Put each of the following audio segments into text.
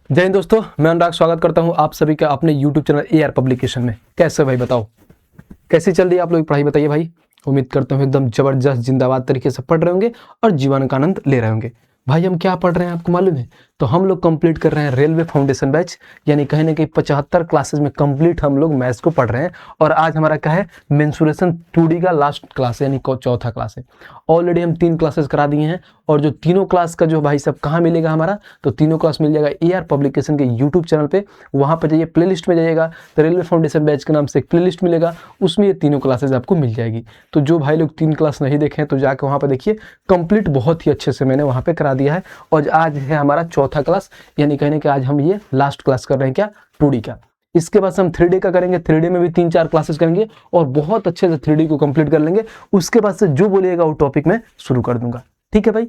जय हिंद दोस्तों, मैं अनुराग स्वागत करता हूं आप सभी का अपने YouTube चैनल AR पब्लिकेशन में। कैसे भाई बताओ, कैसी चल रही है आप लोग की पढ़ाई बताइए भाई। उम्मीद करता हूं एकदम जबरदस्त जिंदाबाद तरीके से पढ़ रहे होंगे और जीवन का आनंद ले रहे होंगे। भाई हम क्या पढ़ रहे हैं आपको मालूम है? तो हम लोग कंप्लीट कर रहे हैं रेलवे फाउंडेशन बैच, यानी कहीं ना कहीं 75 क्लासेस में कंप्लीट हम लोग मैथ्स को पढ़ रहे हैं। और आज हमारा क्या है, मेंसुरेशन 2D का लास्ट क्लास है, यानी चौथा क्लास है। ऑलरेडी हम 3 क्लासेस करा दिए हैं और जो तीनों क्लास का जो भाई सब कहाँ मिलेगा हमारा, तो तीनों क्लास मिल जाएगा AR पब्लिकेशन के YouTube चैनल पे। वहाँ पर जाइए, प्लेलिस्ट में जाइएगा तो रेलवे फाउंडेशन बैच के नाम से एक प्लेलिस्ट मिलेगा, उसमें ये तीनों क्लासेज आपको मिल जाएगी। तो जो भाई लोग 3 क्लास नहीं देखें तो जाकर वहाँ पर देखिए, कंप्लीट बहुत ही अच्छे से मैंने वहाँ पे करा दिया है। और आज है हमारा चौथा क्लास, यानी कहने कि आज हम ये लास्ट क्लास कर रहे हैं क्या, 2D का। इसके बाद हम 3D का करेंगे, 3D में भी 3-4 क्लासेस करेंगे और बहुत अच्छे से 3D को कंप्लीट कर लेंगे। उसके बाद से जो बोलिएगा वो टॉपिक मैं शुरू कर दूंगा, ठीक है भाई।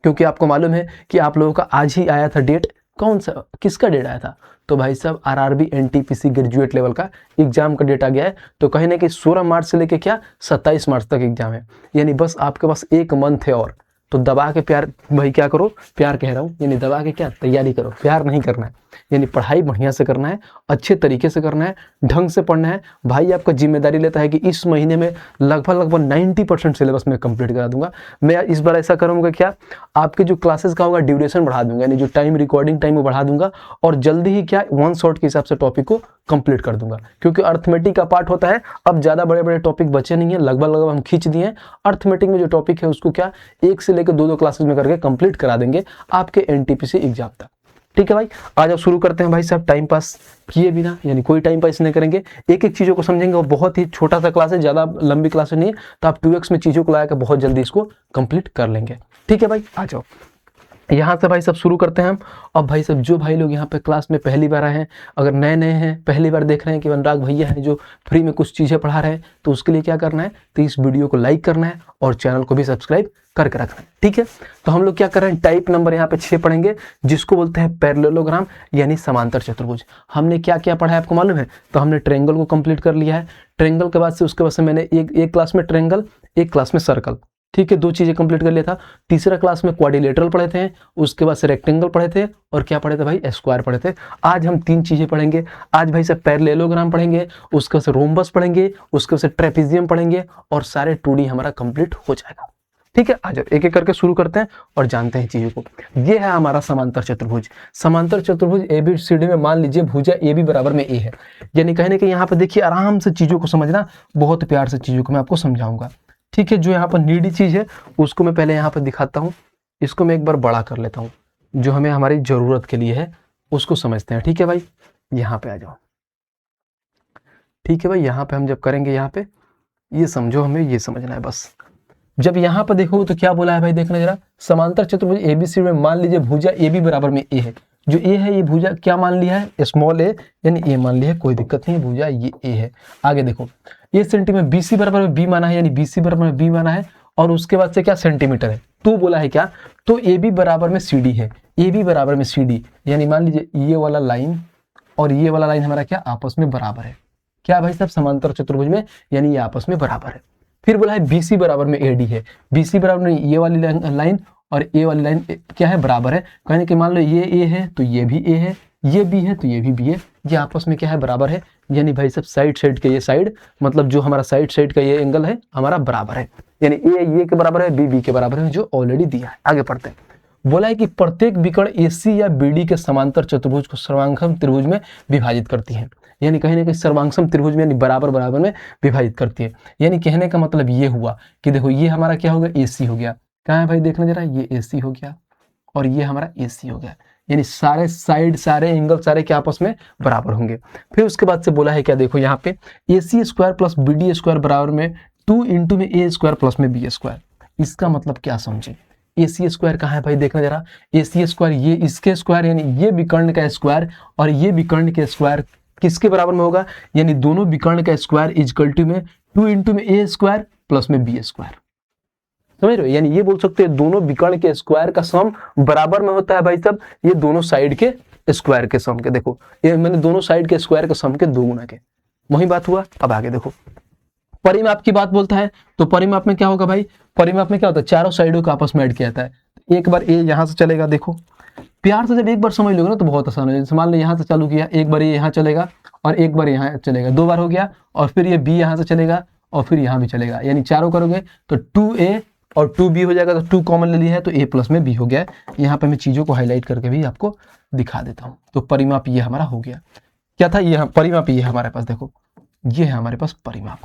क्योंकि आपको मालूम है कि आप लोगों का आज ही आया था डेट, कौन सा किसका डेट आया था, तो भाई साहब RRB NTPC ग्रेजुएट लेवल का एग्जाम का डेट आ गया है। तो कहीं ना कि 16 मार्च से लेके क्या 27 मार्च तक एग्जाम है, यानी बस आपके पास 1 मंथ है। और तो दबा के प्यार भाई क्या करो, प्यार कह रहा हूँ, यानी दबा के क्या तैयारी करो, प्यार नहीं करना है। यानी पढ़ाई बढ़िया से करना है, अच्छे तरीके से करना है, ढंग से पढ़ना है। भाई आपका जिम्मेदारी लेता है कि इस महीने में लगभग 90% सिलेबस में कंप्लीट करा दूंगा। मैं इस बार ऐसा करूँगा क्या, आपके जो क्लासेस का होगा ड्यूरेशन बढ़ा दूंगा, यानी जो टाइम रिकॉर्डिंग टाइम वो बढ़ा दूंगा और जल्दी ही क्या 1 शॉट के हिसाब से टॉपिक को कंप्लीट कर दूंगा। क्योंकि अर्थमेटिक का पार्ट होता है, अब ज़्यादा बड़े बड़े टॉपिक बचे नहीं है, लगभग हम खींच दिए हैं। अर्थमेटिक में जो टॉपिक है उसको क्या 1 से लेकर 2 क्लासेस में करके कंप्लीट करा देंगे आपके NTPC एग्जाम तक, ठीक है भाई। आज आप शुरू करते हैं भाई साहब, टाइम पास किए बिना, यानी कोई टाइम पास नहीं करेंगे, एक एक चीज़ों को समझेंगे। और बहुत ही छोटा सा क्लास है, ज़्यादा लंबी क्लास नहीं है, तो आप 2x में चीज़ों को लाकर बहुत जल्दी इसको कंप्लीट कर लेंगे, ठीक है भाई। आ जाओ यहाँ से भाई सब शुरू करते हैं हम। अब भाई सब जो भाई लोग यहाँ पे क्लास में पहली बार आए हैं, अगर नए नए हैं, पहली बार देख रहे हैं कि अनुराग भैया हैं जो फ्री में कुछ चीज़ें पढ़ा रहे हैं, तो उसके लिए क्या करना है, तो इस वीडियो को लाइक करना है और चैनल को भी सब्सक्राइब करके रखना है, ठीक है। तो हम लोग क्या कर रहे हैं, टाइप नंबर यहाँ पे 6 पढ़ेंगे, जिसको बोलते हैं पैरेललोग्राम, यानी समांतर चतुर्भुज। हमने क्या क्या पढ़ा है आपको मालूम है? तो हमने ट्रायंगल को कंप्लीट कर लिया है। ट्रायंगल के बाद से उसके बाद से मैंने एक क्लास में ट्रायंगल, एक क्लास में सर्कल, ठीक है, 2 चीजें कंप्लीट कर लिया था। तीसरा क्लास में क्वाड्रिलेटरल पढ़े थे, उसके बाद से रेक्टेंगल पढ़े थे और क्या पढ़े थे भाई, स्क्वायर पढ़े थे। आज हम 3 चीजें पढ़ेंगे। आज भाई साहब पैरेललोग्राम पढ़ेंगे, उसके बाद से रोम्बस पढ़ेंगे, उसके बाद से ट्रेपेजियम पढ़ेंगे और सारे 2D हमारा कंप्लीट हो जाएगा, ठीक है। आज एक एक करके शुरू करते हैं और जानते हैं चीजों को। ये है हमारा समांतर चतुर्भुज। समांतर चतुर्भुज ABCD में मान लीजिए भुजा AB बराबर में A है, यानी कहने के यहाँ पे देखिए आराम से चीजों को समझना, बहुत प्यार से चीजों को मैं आपको समझाऊंगा, ठीक है। जो यहाँ पर नीडी चीज है उसको मैं पहले यहाँ पर दिखाता हूँ, इसको मैं एक बार बड़ा कर लेता हूँ, जो हमें हमारी जरूरत के लिए है उसको समझते हैं, ठीक है भाई। यहाँ पे आ जाओ, ठीक है भाई। यहाँ पे हम जब करेंगे, यहाँ पे ये समझो, हमें ये समझना है बस। जब यहाँ पर देखो तो क्या बोला है भाई, देखना जरा, समांतर चतुर्भुज ABCD में मान लीजिए भुजा AB बराबर में A है। जो A है ये भुजा क्या मान लिया है, स्मॉल a, यानी A मान लिया है, कोई दिक्कत नहीं है, भुजा ये A है। आगे देखो, ये सेंटीमीटर, BC बराबर में B माना है, यानी BC बराबर में B माना है और उसके बाद से क्या सेंटीमीटर है, तो बोला है क्या, तो AB बराबर में CD है। AB बराबर में CD, यानी मान लीजिए ये वाला लाइन और ये वाला लाइन हमारा क्या आपस में बराबर है, क्या भाई साहब, समांतर चतुर्भुज में, यानी ये आपस में बराबर है। फिर बोला है BC बराबर में AD है। BC बराबर में ये वाली लाइन और ये वाली लाइन क्या है, बराबर है। कहने कि मान लो ये A है तो ये भी A है, ये B है तो ये भी B है, ये आपस में क्या है, बराबर है। यानी भाई सब साइड के ये साइड, मतलब जो हमारा साइड का ये एंगल है हमारा बराबर है, यानी A ये के बराबर है, B के बराबर है, जो ऑलरेडी दिया है। आगे पढ़ते हैं। बोला है कि प्रत्येक विकर्ण AC या BD के समांतर चतुर्भुज को सर्वांगसम त्रिभुज में विभाजित करती है, यानी कहीं ना कहीं सर्वांगसम त्रिभुज में, यानी बराबर बराबर में विभाजित करती है। यानी कहने का मतलब ये हुआ कि देखो ये हमारा क्या होगा, AC हो गया। कहाँ है भाई, देखना जरा, ये AC हो गया और ये हमारा AC हो गया, यानी सारे साइड, सारे एंगल, सारे के आपस में बराबर होंगे। फिर उसके बाद से बोला है क्या, देखो यहाँ पे AC square plus BD square बराबर में 2 इंटू में A स्क्वायर प्लस में B स्क्वायर। इसका मतलब क्या समझे, AC स्क्वायर कहाँ है भाई, देखना जरा, AC स्क्वायर ये इसके स्क्वायर, यानी ये विकर्ण का स्क्वायर और ये विकर्ण के स्क्वायर किसके बराबर में होगा, यानी दोनों विकर्ण का स्क्वायर इक्वल टू में 2 इंटू में A स्क्वायर प्लस में B स्क्वायर। समझ रहे हो, यानी ये बोल सकते हैं दोनों विकर्ण के स्क्वायर का सम बराबर में होता है भाई साहब ये दोनों साइड के स्क्वायर के सम के। देखो ये मैंने दोनों साइड के स्क्वायर के सम के 2 गुना के, वही बात हुआ। अब आगे देखो, परिमाप की बात बोलता है, तो परिमाप में क्या होगा भाई, परिमाप में क्या होता है, चारों साइडों का आपस में ऐड किया जाता है। एक बार ए यहां से चलेगा, देखो प्यार से जब एक बार समझ लोगे ना तो बहुत आसान हो जाएगा। जैसे मान लो यहाँ से चालू किया, एक बार ये यहाँ चलेगा और एक बार यहाँ चलेगा, 2 बार हो गया, और फिर ये बी यहाँ से चलेगा और फिर यहाँ भी चलेगा, यानी चारों करोगे तो 2a और 2b हो जाएगा। तो 2 कॉमन ले लिया है तो a प्लस में b हो गया है। यहाँ पे मैं चीज़ों को हाईलाइट करके भी आपको दिखा देता हूँ। तो परिमाप ये हमारा हो गया। क्या था ये परिमाप? ये हमारे पास देखो, ये है हमारे पास परिमाप।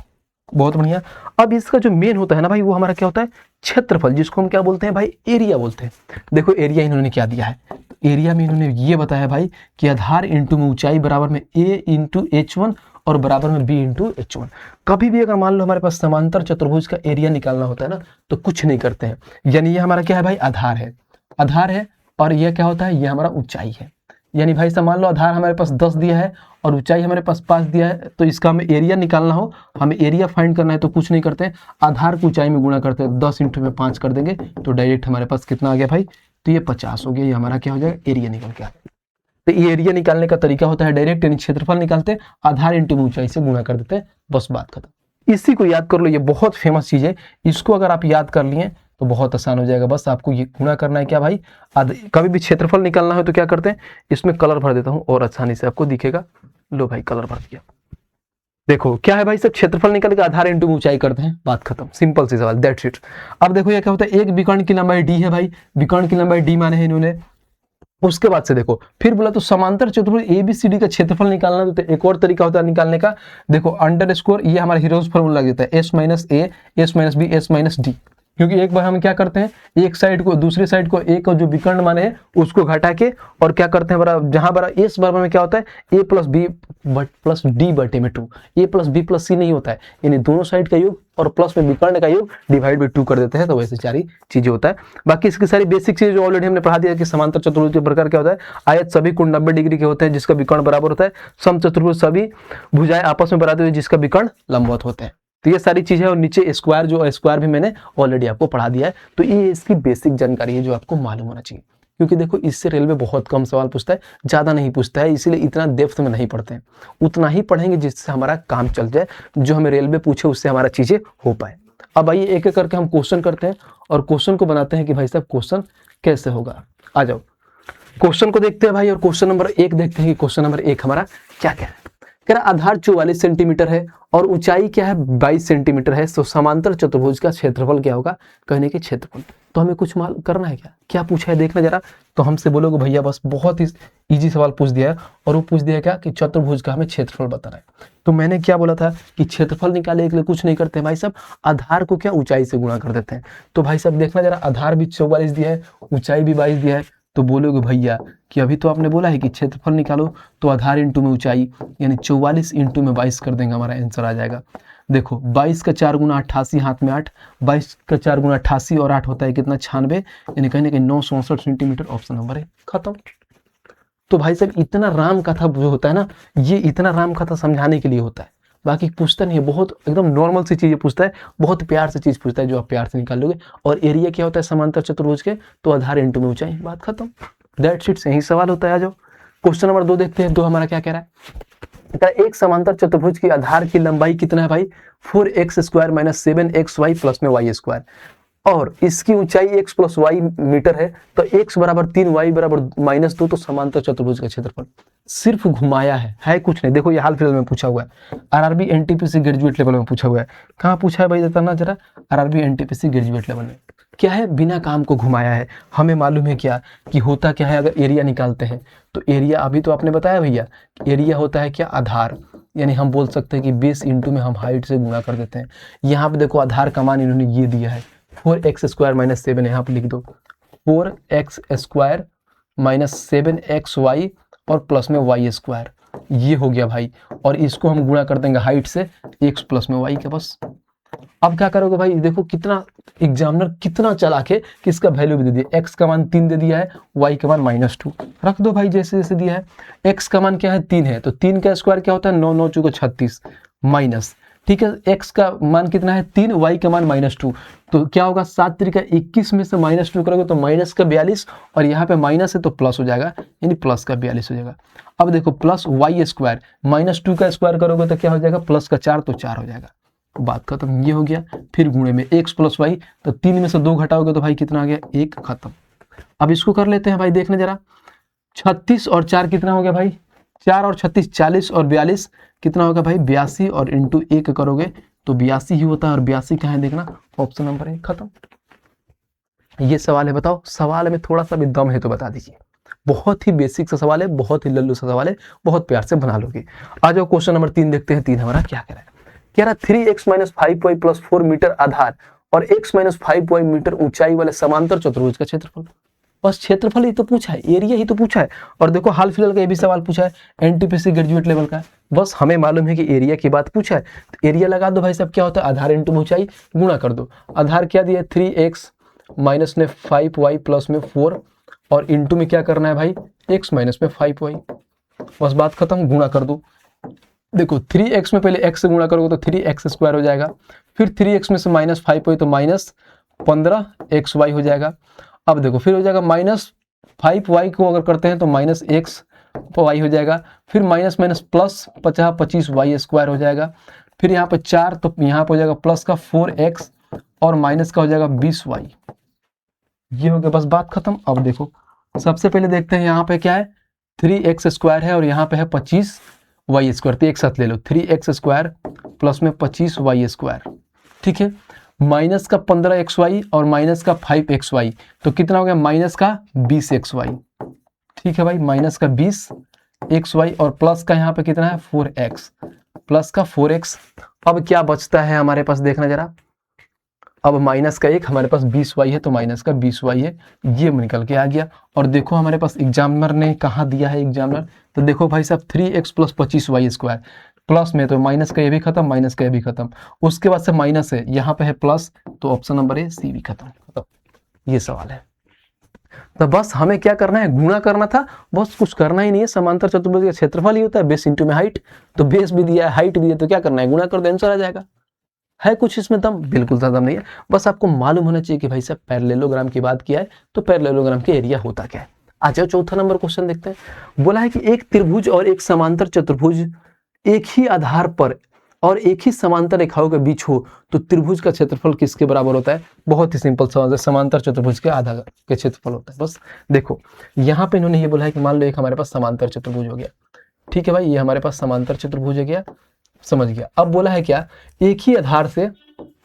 बहुत बढ़िया। अब इसका जो मेन होता है ना भाई, वो हमारा क्या होता है? क्षेत्रफल, जिसको हम क्या बोलते हैं भाई? एरिया बोलते हैं। देखो एरिया इन्होंने क्या दिया है, तो एरिया में इन्होंने ये बताया भाई कि आधार इंटू में ऊंचाई बराबर में a इंटू h1 और बराबर में b इंटू h1। कभी भी अगर मान लो हमारे पास समांतर चतुर्भुज का एरिया निकालना होता है ना, तो कुछ नहीं करते हैं, यानी ये हमारा क्या है भाई? आधार है, आधार है, और ये क्या होता है? ये हमारा ऊंचाई है। यानी भाई साहब मान लो आधार हमारे पास 10 दिया है और ऊंचाई हमारे पास 5 दिया है, तो इसका हमें एरिया निकालना हो, हमें एरिया फाइंड करना है, तो कुछ नहीं करते हैं, आधार को ऊंचाई में गुणा करते हैं, 10 इंटू में 5 कर देंगे तो डायरेक्ट हमारे पास कितना आ गया भाई? तो ये 50 हो गया। ये हमारा क्या हो जाएगा? एरिया निकल के आ गया। तो ये एरिया निकालने का तरीका होता है डायरेक्ट, यानी क्षेत्रफल निकालते हैं, आधार इंटू ऊंचाई से गुणा कर देते हैं, बस बात खत्म। इसी को याद कर लो, ये बहुत फेमस चीज है। इसको अगर आप याद कर लिए तो बहुत आसान हो जाएगा। बस आपको ये गुणा करना है क्या भाई? कभी भी क्षेत्रफल निकालना हो तो क्या करते हैं, इसमें कलर भर देता हूँ और आसानी से आपको दिखेगा। लो भाई कलर भर दिया। देखो क्या है भाई, सब क्षेत्रफल निकाल के आधार इंटू ऊंचाई करते हैं, बात खत्म। सिंपल सी सवाल, दैट्स इट। अब देखो ये क्या होता है, एक विकर्ण की लंबाई डी है भाई, विकर्ण की लंबाई डी माने है इन्होंने। उसके बाद से देखो फिर बोला तो समांतर चतुर्भुज एबीसीडी का क्षेत्रफल निकालना, तो एक और तरीका होता है निकालने का। देखो अंडर स्कोर, ये हमारा हीरोज फॉर्मूला लग जाता है, S minus A, S minus B, S minus D. क्योंकि एक बार हम क्या करते हैं, एक साइड को दूसरी साइड को एक जो विकर्ण माने हैं उसको घटा के और क्या करते हैं बराबर, जहां बराबर एस बराबर में क्या होता है, ए प्लस बी प्लस डी बटे में 2। ए प्लस बी प्लस सी नहीं होता है, यानी दोनों साइड का योग और प्लस में विकर्ण का योग डिवाइड बाई 2 कर देते हैं। तो वैसे सारी चीजें होता है। बाकी इसकी सारी बेसिक चीजें जो ऑलरेडी हमने पढ़ा दिया कि समांतर चतुर्भुज के प्रकार क्या होता है, आयत सभी कोण 90 डिग्री के होते हैं जिसका विकर्ण बराबर होता है, समचतुर्भुज सभी भुजाएं आपस में बराबर होती है जिसका विकर्ण लंबवत होते हैं। तो ये सारी चीजें, और नीचे स्क्वायर, जो स्क्वायर भी मैंने ऑलरेडी आपको पढ़ा दिया है। तो ये इसकी बेसिक जानकारी है जो आपको मालूम होना चाहिए, क्योंकि देखो इससे रेलवे बहुत कम सवाल पूछता है, ज्यादा नहीं पूछता है, इसीलिए इतना डेप्थ में नहीं पढ़ते हैं। उतना ही पढ़ेंगे जिससे हमारा काम चल जाए, जो हमें रेलवे पूछे उससे हमारा चीजें हो पाए। अब आइए एक एक करके हम क्वेश्चन करते हैं और क्वेश्चन को बनाते हैं कि भाई साहब क्वेश्चन कैसे होगा। आ जाओ क्वेश्चन को देखते हैं भाई, और क्वेश्चन नंबर 1 देखते हैं कि क्वेश्चन नंबर 1 हमारा क्या क्या है। कह रहा आधार 44 सेंटीमीटर है और ऊंचाई क्या है 22 सेंटीमीटर है, तो समांतर चतुर्भुज का क्षेत्रफल क्या होगा, कहने के क्षेत्रफल। तो हमें कुछ माल करना है, क्या पूछा है देखना जरा। तो हमसे बोलोगे भैया बस बहुत ही इजी सवाल पूछ दिया है, और वो पूछ दिया क्या कि चतुर्भुज का हमें क्षेत्रफल बताना है। तो मैंने क्या बोला था कि क्षेत्रफल निकालने के लिए कुछ नहीं करते भाई साहब, आधार को क्या ऊंचाई से गुणा कर देते हैं। तो भाई साहब देखना जरा, आधार भी 44 दिया है, ऊंचाई भी 22 दिया है। तो बोलोगे भैया कि अभी तो आपने बोला है कि क्षेत्रफल निकालो, तो आधार इंटू में ऊंचाई, यानी 44 इंटू में 22 कर देंगे, हमारा आंसर आ जाएगा। देखो 22 का 4 गुना 88, हाथ में 8, 22 का 4 गुना 88 और 8 होता है कितना, 96, यानी कहने के 964 सेंटीमीटर, ऑप्शन नंबर है, खत्म। तो भाई साहब इतना राम कथा जो होता है ना, ये इतना राम कथा समझाने के लिए होता है, बाकी पूछता नहीं है, बहुत एकदम नॉर्मल सी चीजें पूछता है, बहुत प्यार से चीज पूछता है जो आप प्यार से निकाल लोगे। और एरिया क्या होता है समांतर चतुर्भुज के, तो आधार इंटू में ऊंचाई, बात खत्म, दैट्स इट। यही सवाल होता है। आ जाओ क्वेश्चन नंबर 2 देखते हैं। 2 हमारा क्या कह रहा है, एक समांतर चतुर्भुज की आधार की लंबाई कितना है भाई, 4x square minus 7xy plus में y स्क्वायर, और इसकी ऊंचाई x प्लस वाई मीटर है, तो x बराबर 3 y बराबर -2, तो समांतर चतुर्भुज का क्षेत्रफल। सिर्फ घुमाया है कुछ नहीं। देखो ये हाल फिलहाल में पूछा हुआ है, आरआरबी एनटीपीसी ग्रेजुएट लेवल में पूछा हुआ है। कहाँ पूछा है भाई, बताना जरा, आरआरबी एनटीपीसी ग्रेजुएट लेवल में। क्या है, बिना काम को घुमाया है। हमें मालूम है क्या कि होता क्या है, अगर एरिया निकालते हैं तो एरिया, अभी तो आपने बताया भैया, एरिया होता है क्या, आधार, यानी हम बोल सकते हैं कि बेस इंटू में हम हाइट से गुणा कर देते हैं। यहाँ पे देखो आधार का मान इन्होंने ये दिया है 4x स्क्वायर माइनस 7, यहाँ पे लिख दो 4x स्क्वायर माइनस 7xy और प्लस में y स्क्वायर, ये हो गया भाई। और इसको हम गुणा कर देंगे हाइट से, x प्लस में y के, बस। अब क्या करोगे भाई, देखो कितना एग्जामिनर कितना चला के किसका वैल्यू भी दे दिया, x का मान 3 दे दिया है, y का मान -2 रख दो भाई, जैसे जैसे दिया है। x का मान क्या है 3 है, तो 3 का स्क्वायर क्या होता है 9 9 चौको 36 माइनस, ठीक है, x का मान कितना है 3, y का मान -2, तो क्या होगा 7 3 का 21 में से -2 करोगे तो माइनस का 42, और यहाँ पे माइनस है तो प्लस हो जाएगा, यानी प्लस का 42 हो जाएगा। अब देखो प्लस y स्क्वायर -2 का स्क्वायर करोगे तो क्या हो जाएगा, प्लस का 4 तो 4 हो जाएगा, बात खत्म, ये हो गया। फिर गुणे में x प्लस वाई, तो 3 में से 2 घटाओगे तो भाई कितना आ गया 1, खत्म। अब इसको कर लेते हैं भाई, देखने जरा, 36 और 4 कितना हो गया भाई, 4 और 36 40 और 42 कितना होगा भाई 82 और इंटू 1 करोगे तो 82 ही होता है। और 82 कहाँ है देखना, ऑप्शन नंबर 1 खत्म। ये सवाल है, बताओ सवाल में थोड़ा सा भी दम है तो बता दीजिए। बहुत ही बेसिक सा सवाल है, बहुत ही लल्लू सा सवाल है, बहुत प्यार से बना लोगे। आ जाओ क्वेश्चन नंबर 3 देखते हैं। 3 हमारा क्या कह रहा है, कह रहा 3x - 5y + 4 मीटर आधार और x - 5y मीटर ऊंचाई वाले समांतर चतुर्भुज का क्षेत्रफल। बस क्षेत्रफल ही तो पूछा है, एरिया ही तो पूछा है। और देखो हाल फिलहाल का ये भी सवाल पूछा है, एनटीपीसी ग्रेजुएट लेवल का है। बस हमें मालूम है कि एरिया की बात पूछा है, तो एरिया लगा दो भाई साहब। क्या होता है, आधार इंटू ऊंचाई गुणा कर दो। आधार क्या दिया, 3x माइनस में 5y प्लस में 4 और इंटू में क्या करना है भाई, x माइनस में 5y। बस बात खत्म, गुणा कर दो। देखो 3x में पहले x से गुणा करोगे तो 3x² हो जाएगा, फिर 3x में से -5y तो -15xy हो जाएगा। अब देखो फिर हो जाएगा -5y को अगर करते हैं तो -x हो जाएगा, फिर माइनस माइनस प्लस 25y² हो जाएगा, फिर यहाँ पे 4 तो यहाँ पे हो जाएगा प्लस का 4x और माइनस का हो जाएगा 20y। ये हो गया, बस बात खत्म। अब देखो सबसे पहले देखते हैं यहाँ पे क्या है, 3x² है और यहाँ पे है 25y²। तो एक साथ ले लो, 3x² प्लस में 25y², ठीक है। माइनस का 15xy और माइनस का 5xy तो कितना हो गया, माइनस का 20xy, ठीक है भाई, माइनस का 20xy और प्लस का यहाँ पे कितना है 4x, प्लस का 4x। अब क्या बचता है हमारे पास देखना जरा, अब माइनस का 1 हमारे पास 20y है तो माइनस का 20y है, ये निकल के आ गया। और देखो हमारे पास एग्जामिनर ने कहाँ दिया है एग्जामिनर, तो देखो भाई साहब 3x प्लस 25y² प्लस में तो माइनस का ये भी खत्म, माइनस का ये भी खत्म, उसके बाद से माइनस है, यहाँ पे है प्लस, तो ऑप्शन नंबर ए सी भी खत्म। ये सवाल है। तो बस हमें क्या करना है, गुणा करना था, बस कुछ करना ही नहीं है। समांतर चतुर्भुज का क्षेत्रफल ही होता है बेस इंटू में हाइट, तो बेस भी दिया है हाइट भी दिया, तो क्या करना है, गुणा कर दो, आंसर आ जाएगा। है कुछ इसमें दम, बिल्कुल सा दम नहीं है। बस आपको मालूम होना चाहिए कि भाई साहब पैरेललोग्राम की बात किया है तो पैरेललोग्राम के एरिया होता क्या है। आ जाओ चौथा नंबर क्वेश्चन देखते हैं। बोला है कि एक त्रिभुज और एक समांतर चतुर्भुज एक ही आधार पर और एक ही समांतर रेखाओं के बीच हो तो त्रिभुज का क्षेत्रफल किसके बराबर होता है। बहुत ही सिंपल सवाल है, समांतर चतुर्भुज के आधा के क्षेत्रफल होता है। बस देखो यहाँ पे इन्होंने ये बोला है कि मान लो एक हमारे पास समांतर चतुर्भुज हो गया, ठीक है भाई, ये हमारे पास समांतर चतुर्भुज हो गया, समझ गया। अब बोला है क्या, एक ही आधार से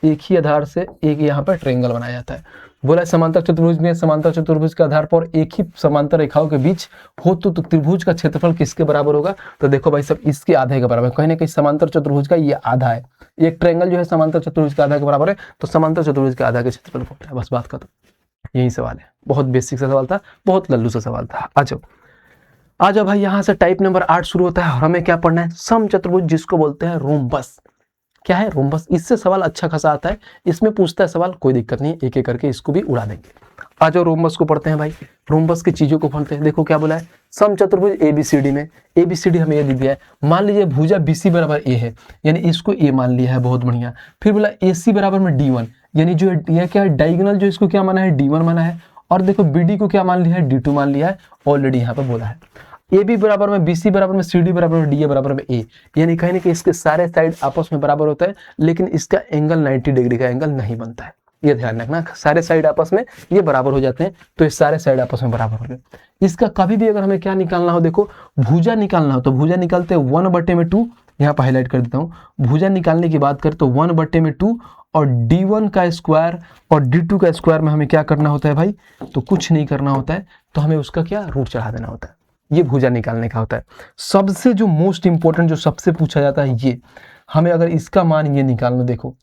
एक यहाँ पर ट्रायंगल बनाया जाता है। बोला है समांतर चतुर्भुज में, समांतर चतुर्भुज के आधार पर एक ही समांतर रेखाओं के बीच हो तो त्रिभुज का क्षेत्रफल किसके बराबर होगा। तो देखो भाई सब इसके आधे के बराबर, कहीं ना कहीं समांतर चतुर्भुज का ये आधा है, एक ट्रायंगल जो है समांतर चतुर्भुज के आधा के बराबर है, तो समांतर चतुर्भुज के आधा के क्षेत्रफल होता है। बस बात खत्म, यही सवाल है। बहुत बेसिक सा सवाल था, बहुत लल्लू सा सवाल था। आ जाओ भाई, यहां से टाइप नंबर 8 शुरू होता है और हमें क्या पढ़ना है, समचतुर्भुज जिसको बोलते हैं रोम्बस। क्या है रोम्बस, इससे सवाल अच्छा खासा आता है, इसमें पूछता है सवाल, कोई दिक्कत नहीं, एक एक करके इसको भी उड़ा देंगे। आ जाओ रोम्बस को पढ़ते हैं भाई, रोम्बस की चीजों को पढ़ते हैं। देखो क्या बोला है, समचतुर्भुज ABCD में ABCD हमें ये दे दिया है, मान लीजिए भुजा BC बराबर A है, यानी इसको A मान लिया है, बहुत बढ़िया। फिर बोला AC बराबर में D1, यानी जो ये क्या है डायगोनल, जो इसको क्या माना है D1 माना है, और देखो BD को क्या मान लिया है D2 मान लिया है, ऑलरेडी यहाँ पर बोला है। AB बराबर में BC बराबर में CD बराबर में DA बराबर में A, यानी कहीं ना कहीं इसके सारे साइड आपस में बराबर होता है, लेकिन इसका एंगल 90 डिग्री का एंगल नहीं बनता है, ये ध्यान रखना। सारे साइड आपस में ये बराबर हो जाते हैं, तो ये सारे साइड आपस में बराबर हो गए। इसका कभी भी अगर हमें क्या निकालना हो, देखो भुजा निकालना हो तो भुजा निकालते हैं 1/2, यहाँ पर हाईलाइट कर देता हूँ। भुजा निकालने की बात करें तो 1/2 और D1 का स्क्वायर और D2 का स्क्वायर में हमें क्या करना होता है भाई, तो कुछ नहीं करना होता है, तो हमें उसका क्या रूट चढ़ा देना होता है। ये भुजा निकालने का होता है। सबसे जो मोस्ट इंपॉर्टेंट जो सबसे पूछा जाता है, ये हमें अगर इसका मान ये निकालना, देखो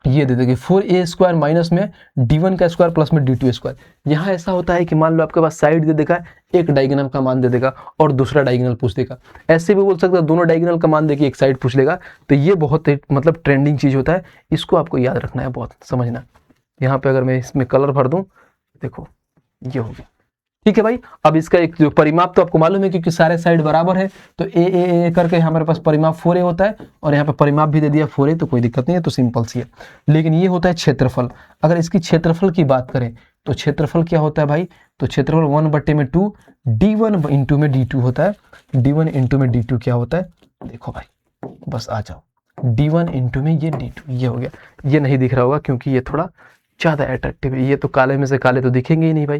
ये दे देंगे 4A² माइनस में D1 का स्क्वायर प्लस में D2 स्क्वायर। यहाँ ऐसा होता है कि मान लो आपके पास साइड दे देगा, एक डायगोनल का मान दे देगा और दूसरा डायगोनल पूछ देगा। ऐसे भी बोल सकता है दोनों डायगोनल का मान देके एक साइड पूछ लेगा। तो ये बहुत मतलब ट्रेंडिंग चीज होता है, इसको आपको याद रखना है, बहुत समझना। यहाँ पे अगर मैं इसमें कलर भर दूं, देखो ये हो गया, ठीक है भाई। अब इसका एक जो परिमाप तो आपको मालूम है, क्योंकि सारे साइड बराबर है, तो ए करके हमारे पास परिमाप 4A होता है, और यहाँ पे परिमाप भी दे दिया 4A, तो कोई दिक्कत नहीं है, तो सिंपल सी है। लेकिन ये होता है क्षेत्रफल। अगर इसकी क्षेत्रफल की बात करें तो क्षेत्रफल क्या होता है भाई, तो क्षेत्रफल 1/2 D1 इंटू में D2 होता है। D1 इंटू में D2 क्या होता है, देखो भाई बस आ जाओ, D1 इंटू में ये D2, ये हो गया। ये नहीं दिख रहा होगा क्योंकि ये थोड़ा ज़्यादा अट्रैक्टिव है। ये तो काले में से काले तो दिखेंगे ही नहीं भाई,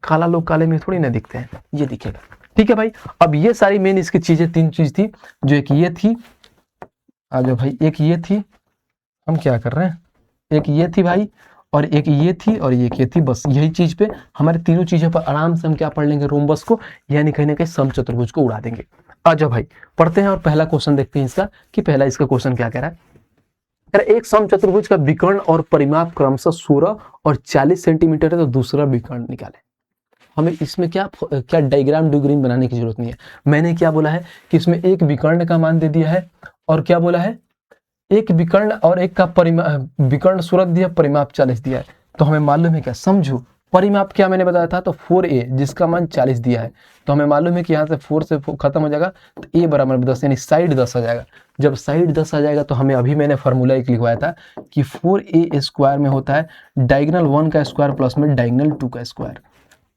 काला लोग काले में थोड़ी ना दिखते हैं, ये दिखेगा। ठीक है भाई, अब ये सारी मेन इसकी चीज़ें 3 चीज़ थी, जो एक ये थी, आ जाओ भाई, एक ये थी, हम क्या कर रहे हैं, एक ये थी भाई, और एक ये थी, और एक ये थी, बस यही चीज़ पे हमारे तीनों चीज़ों पर आराम से हम क्या पढ़ लेंगे, रोम्बस को, यानी कहीं ना कहीं समचतुर्भुज को उड़ा देंगे। आ जाओ भाई पढ़ते हैं और पहला क्वेश्चन देखते हैं इसका, कि पहला इसका क्वेश्चन क्या कह रहा है। एक समचतुर्भुज का विकर्ण और परिमाप क्रमशः 16 और 40 सेंटीमीटर है, तो दूसरा विकर्ण निकालें। हमें इसमें क्या क्या डायग्राम डुग्रीन बनाने की जरूरत नहीं है। मैंने क्या बोला है कि इसमें एक विकर्ण का मान दे दिया है, और क्या बोला है, एक विकर्ण और एक का विकर्ण 16 दिया, परिमाप 40 दिया है। तो हमें मालूम है क्या, समझो, परिमाप क्या मैंने बताया था, तो 4a जिसका मान 40 दिया है, तो हमें मालूम है कि यहाँ से 4 से खत्म हो जाएगा, तो a बराबर 10, यानी साइड 10 आ जाएगा। जब साइड 10 आ जाएगा तो हमें अभी मैंने फार्मूला एक लिखवाया था कि 4a स्क्वायर में होता है डायगोनल 1 का स्क्वायर प्लस में डायगोनल 2 का स्क्वायर।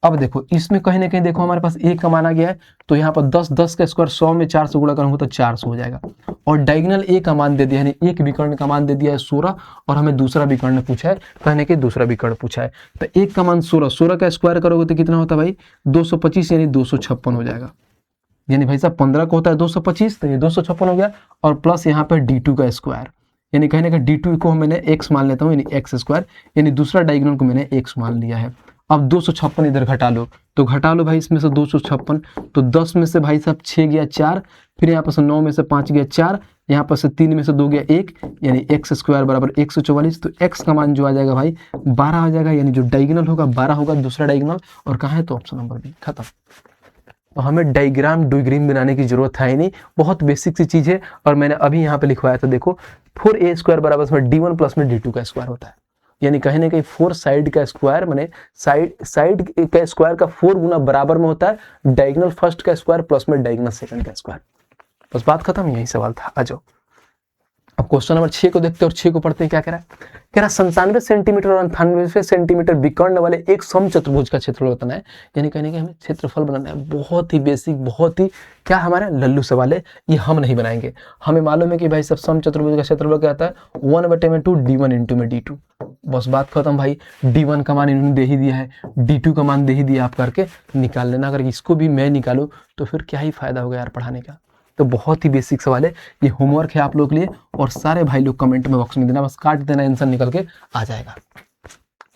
अब देखो इसमें कहीं ना कहीं देखो हमारे पास a का मान आ गया है, तो यहाँ पर 10 का स्क्वायर 100 में 4 से गुणा करूंगा तो 400 हो जाएगा, और डायगोनल a का मान दे दिया, यानी एक विकर्ण का मान दे दिया है 16, और हमें दूसरा विकर्ण पूछा है, कहने के दूसरा विकर्ण पूछा है, तो एक का मान 16, 16 का स्क्वायर करोगे तो कितना होता है भाई, 225, यानी 256 हो जाएगा। यानी भाई साहब 15 को होता है 225, तो ये 256 हो गया, और प्लस यहाँ पर d2 का स्क्वायर, यानी कहने का d2 को मैंने x मान लेता हूँ, यानी x स्क्वायर, यानी दूसरा डायगोनल को मैंने x मान लिया है। अब 256 इधर घटा लो, तो घटा लो भाई इसमें से 256, तो 10 में से भाई साहब 6 गया 4, फिर यहाँ पर से 9 में से 5 गया 4, यहाँ पर से 3 में से 2 गया 1, यानी x स्क्वायर बराबर 144, तो x का मान जो आ जाएगा भाई 12 आ जाएगा, यानी जो डायगोनल होगा 12 होगा, दूसरा डायगोनल, और कहाँ है, तो ऑप्शन नंबर बी, खत्म। तो हमें डायग्राम डुग्रीन बनाने की जरूरत है ही नहीं, बहुत बेसिक सी चीज है, और मैंने अभी यहाँ पे लिखवाया था, देखो 4a स्क्वायर बराबर में d1 प्लस में d2 का स्क्वायर होता है, यानी कहीं ना कहीं 4 साइड का स्क्वायर मैंने साइड का स्क्वायर का 4 गुना बराबर में होता है डायगोनल फर्स्ट का स्क्वायर प्लस में डायगोनल सेकंड का स्क्वायर। बस बात खत्म, यही सवाल था। आ जाओ अब क्वेश्चन नंबर 6 को देखते हैं और 6 को पढ़ते हैं। क्या कह रहा है, कह रहा 97 सेंटीमीटर और 98 सेंटीमीटर विकर्ण वाले एक समचतुर्भुज का क्षेत्रफल बताना है, यानी कहने के हमें क्षेत्रफल बनाना है। बहुत ही बेसिक, बहुत ही क्या हमारा लल्लू सवाल है, ये हम नहीं बनाएंगे। हमें मालूम है कि भाई सब समचतुर्भुज का क्षेत्रफल क्या आता है, 1/2 d1 इंटू में d2। बस बात खत्म भाई, d1 का मान इन्होंने दे ही दिया है, d2 का मान दे ही दिया, आप करके निकाल लेना। अगर इसको भी मैं निकालूं तो फिर क्या ही फायदा होगा यार पढ़ाने का। तो बहुत ही बेसिक सवाल है, ये होमवर्क है आप लोग के लिए, और सारे भाई लोग कमेंट में बॉक्स में देना, बस काट देना, आंसर निकल के आ जाएगा।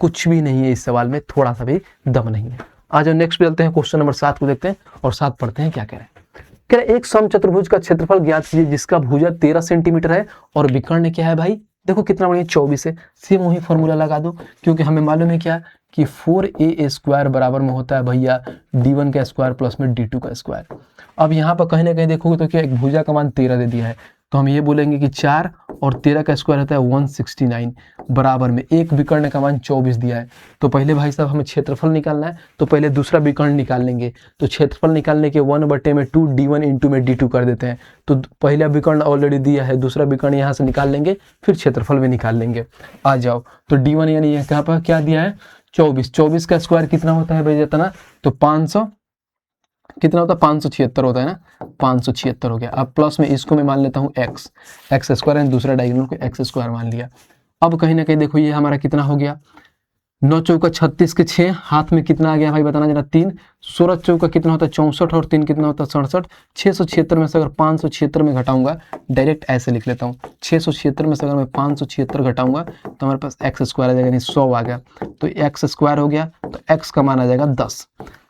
कुछ भी नहीं है इस सवाल में, थोड़ा सा भी दम नहीं है। आ जाओ नेक्स्ट पे चलते हैं, क्वेश्चन नंबर 7 को देखते हैं और 7 पढ़ते हैं। क्या कह रहे हैं, कह रहे एक समचतुर्भुज का क्षेत्रफल ज्ञात कीजिए जिसका भुजा 13 सेंटीमीटर है और विकर्ण क्या है भाई, देखो कितना बढ़िया 24 है। सेम वही फॉर्मूला लगा दो, क्योंकि हमें मालूम है क्या कि 4a स्क्वायर बराबर में होता है भैया d1 का स्क्वायर प्लस में d2 का स्क्वायर। अब यहाँ पर कहीं ना कहीं देखोगे तो क्या एक भुजा का मान 13 दे दिया है, तो हम ये बोलेंगे कि 4 और 13 का स्क्वायर होता है 169 बराबर में एक विकर्ण का मान 24 दिया है। तो पहले भाई साहब हमें क्षेत्रफल निकालना है, तो पहले दूसरा विकर्ण निकाल लेंगे। तो क्षेत्रफल निकालने के 1/2 d1 इंटू में d2 कर देते हैं। तो पहला विकर्ण ऑलरेडी दिया है, दूसरा विकर्ण यहाँ से निकाल लेंगे, फिर क्षेत्रफल में निकाल लेंगे। आ जाओ, तो d1 यानी यहाँ पर क्या दिया है 24, 24 का स्क्वायर कितना होता है भाई जितना, तो 500 कितना होता है 576 होता है ना, 576 हो गया। अब प्लस में इसको मैं मान लेता हूँ एक्स स्क्वायर है, दूसरा डायगोनल को एक्स स्क्वायर मान लिया। अब कहीं ना कहीं देखो ये हमारा कितना हो गया, 9 चौका 36 के 6, हाथ में कितना आ गया भाई बताना जरा 3, 16 चौका कितना होता है 64 और 3 कितना होता है 67। 676 में से अगर 576 में घटाऊंगा, डायरेक्ट ऐसे लिख लेता हूँ, 676 में से अगर मैं 576 घटाऊंगा तो हमारे पास एक्स स्क्वायर आ जाएगा, यानी 100 आ गया। तो एक्स स्क्वायर हो गया, तो एक्स का मान आ जाएगा 10।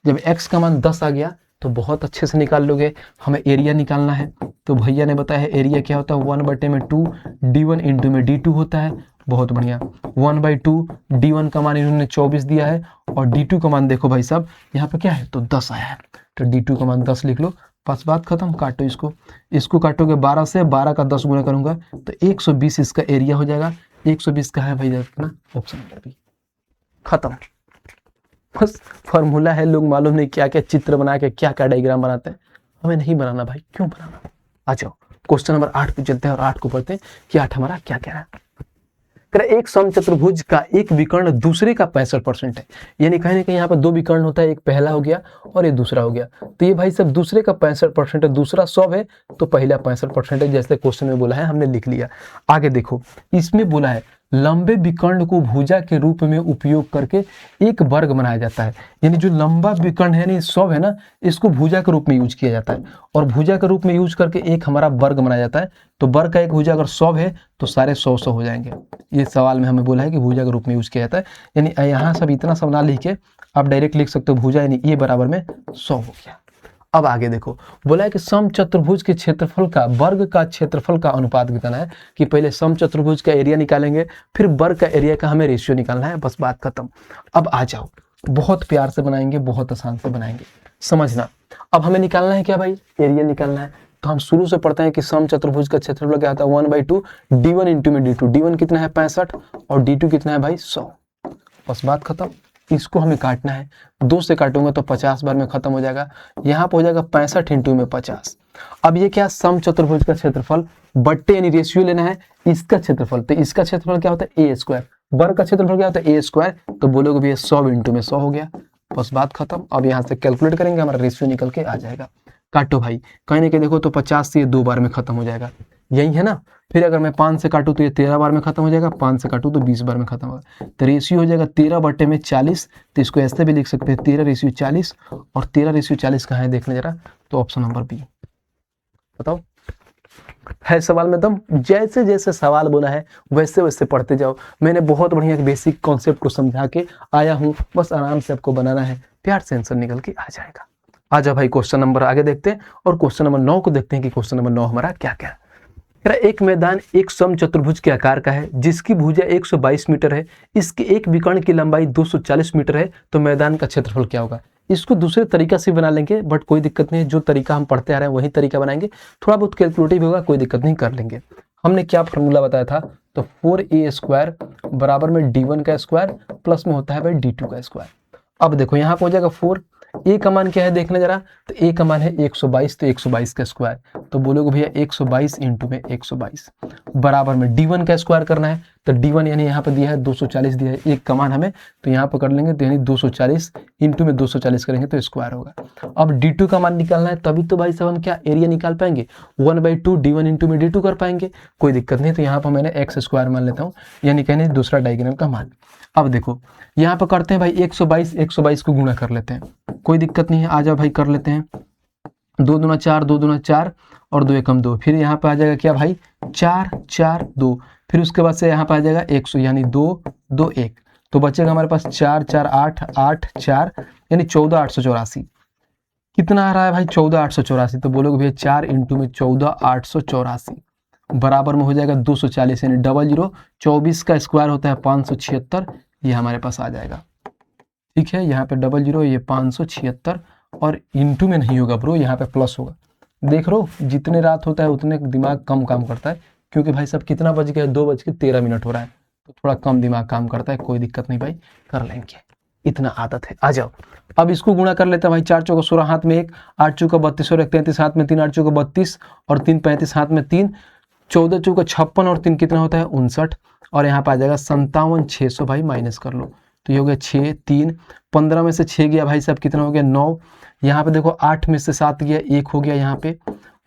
जब एक्स का मान 10 आ गया तो बहुत अच्छे से निकाल लोगे। हमें एरिया निकालना है, तो भैया ने बताया है एरिया क्या होता है 1/2 d1 इंटू में d2 होता है। बहुत बढ़िया, 1/2 d1 का मान इन्होंने 24 दिया है, और d2 का मान देखो भाई साहब यहाँ पे क्या है, तो 10 आया है, तो d2 का मान 10 लिख लो। बस बात खत्म, काटो इसको काटोगे 12 से, 12 का 10 गुना करूंगा तो 120 इसका एरिया हो जाएगा। 120 का है भाई अपना ऑप्शन नंबर बी, खत्म। बस फॉर्मूला है, लोग मालूम नहीं क्या क्या चित्र बना के क्या क्या डायग्राम बनाते हैं, हमें नहीं बनाना भाई, क्यों बनाना। आ जाओ क्वेश्चन नंबर 8 पे चलते हैं और 8 को पढ़ते हैं कि 8 हमारा क्या कह रहा है। एक समचतुर्भुज का एक विकर्ण दूसरे का 65% है, यानी कहीं ना कहीं यहाँ पर दो विकर्ण होता है, एक पहला हो गया और ये दूसरा हो गया। तो ये भाई सब दूसरे का 65% है, दूसरा 100 है, तो पहला 65% है, जैसे क्वेश्चन में बोला है हमने लिख लिया। आगे देखो इसमें बोला है लंबे विकर्ण को भुजा के रूप में उपयोग करके एक वर्ग बनाया जाता है। यानी जो लंबा विकर्ण है यानी सौ है ना, इसको भुजा के रूप में यूज किया जाता है और भुजा के रूप में यूज करके एक हमारा वर्ग बनाया जाता है। तो वर्ग का एक भुजा अगर 100 है तो सारे 100 हो जाएंगे। ये सवाल में हमें बोला है कि भुजा के रूप में यूज किया जाता है। यानी यहाँ सब इतना सब ना लिख के आप डायरेक्ट लिख सकते हो भुजा, यानी ये बराबर में 100 हो गया। अब आगे देखो, बोला है कि समचतुर्भुज के क्षेत्रफल का वर्ग का क्षेत्रफल का अनुपात बताना है। कि पहले समचतुर्भुज का एरिया निकालेंगे, फिर वर्ग का एरिया का हमें रेशियो निकालना है, बस बात खत्म। अब आ जाओ, बहुत प्यार से बनाएंगे, बहुत आसान से बनाएंगे, समझना। अब हमें निकालना है क्या भाई, एरिया निकालना है। तो हम शुरू से पढ़ते हैं कि समचतुर्भुज का क्षेत्रफल क्या होता है, 1/2 d1 इंटू में d2। d1 कितना है 65 और d2 कितना है भाई 100, बस बात खत्म। इसको हमें काटना है, 2 से काटूंगा तो 50 बार में खत्म हो जाएगा। यहाँ पे हो जाएगा 65 इंटू में 50। अब ये क्या, समचतुर्भुज का क्षेत्रफल बट्टे यानी रेशियो लेना है इसका क्षेत्रफल। तो इसका क्षेत्रफल क्या होता है a², वर्ग का क्षेत्रफल क्या होता है a²। तो बोलोगे भैया 100 इंटू में 100 हो गया, बस बात खत्म। अब यहाँ से कैलकुलेट करेंगे, हमारा रेशियो निकल के आ जाएगा। काटो भाई, कहीं ना कहीं देखो तो 50 से ये 2 बार में खत्म हो जाएगा, यही है ना। फिर अगर मैं 5 से काटूं तो ये 13 बार में खत्म हो जाएगा, 5 से काटूं तो 20 बार में खत्म होगा। तो रेशियो हो जाएगा 13/40। तो इसको ऐसे भी लिख सकते हैं 13:40। और 13:40 कहाँ है देखने जरा, तो ऑप्शन नंबर बी। बताओ, है सवाल में दम। जैसे जैसे सवाल बोला है वैसे वैसे पढ़ते जाओ। मैंने बहुत बढ़िया बेसिक कॉन्सेप्ट को समझा के आया हूँ, बस आराम से आपको बनाना है, प्यार से आंसर निकल के आ जाएगा। आ जाओ भाई, क्वेश्चन नंबर आगे देखते हैं और क्वेश्चन नंबर 9 को देखते हैं कि क्वेश्चन नंबर 9 हमारा क्या क्या है। एक मैदान एक समचतुर्भुज के आकार का है जिसकी भुजा 122 मीटर है, इसके एक विकर्ण की लंबाई 240 मीटर है, तो मैदान का क्षेत्रफल क्या होगा। इसको दूसरे तरीका से बना लेंगे, बट कोई दिक्कत नहीं है, जो तरीका हम पढ़ते आ रहे हैं वही तरीका बनाएंगे। थोड़ा बहुत कैलकुलेटिव होगा, कोई दिक्कत नहीं, कर लेंगे। हमने क्या फॉर्मूला बताया था, तो 4a² बराबर में d1 का स्क्वायर प्लस में होता है भाई d2 का स्क्वायर। अब देखो यहाँ पे हो जाएगा 4, ए का मान क्या है देखना जरा, तो ए का मान है 122, तो 122 का स्क्वायर। तो बोलोगे भैया 122 इंटू में 122 बराबर में d1 का स्क्वायर करना है। तो d1 यानी यहाँ पे दिया है 240 दिया है, एक का मान हमें, तो यहाँ पे कर लेंगे, तो यानी 240 इंटू में 240 करेंगे तो स्क्वायर होगा। अब d2 का मान निकालना है, तभी तो भाई साहब हम क्या एरिया निकाल पाएंगे, 1/2 d1 इंटू में d2 कर पाएंगे, कोई दिक्कत नहीं। तो यहाँ पर मैंने x² मान लेता हूँ, यानी कहने दूसरा डायगोनल का मान। अब देखो यहाँ पर करते हैं भाई 122 को गुणा कर लेते हैं, कोई दिक्कत नहीं है। आ जाओ भाई कर लेते हैं, 2 दूना 4, 2 दूना 4 और 2 एकम 2। फिर यहाँ पे आ जाएगा क्या भाई 4 4 2। फिर उसके बाद से यहाँ पे आ जाएगा 100 यानी 2 2 1। तो बचेगा हमारे पास 4 4 8 8 4 यानी 14,884। कितना आ रहा है भाई 14,884। तो बोलोगे भैया 4 इंटू में 14,884 बराबर में हो जाएगा 240 यानी 00। 24 का स्क्वायर होता है 576, ये हमारे पास आ जाएगा। ठीक है, यहाँ पे 00, ये 576 और इंटू में नहीं होगा ब्रो, यहाँ पे प्लस होगा। देख रो, जितने रात होता है उतने दिमाग कम काम करता है, क्योंकि भाई सब कितना बज गया, 2:13 हो रहा है, तो थोड़ा कम दिमाग काम करता है, कोई दिक्कत नहीं भाई, कर लेंगे, इतना आदत है। आ जाओ, अब इसको गुणा कर लेते हैं भाई। 4 चौका 16 हाथ में 1, 8 चौका 32 और 1 33 हाथ में 3, 8 चौका 32 और 3 35 हाथ में 3, 14 चौका 56 और 3 कितना होता है 59। और यहाँ पे आ जाएगा 57,600 भाई, माइनस कर लो, तो ये हो गया 6 3 15 में से 6 गया भाई साहब, कितना हो गया 9। यहाँ पे देखो 8 में से 7 गया, 1 हो गया यहाँ पे।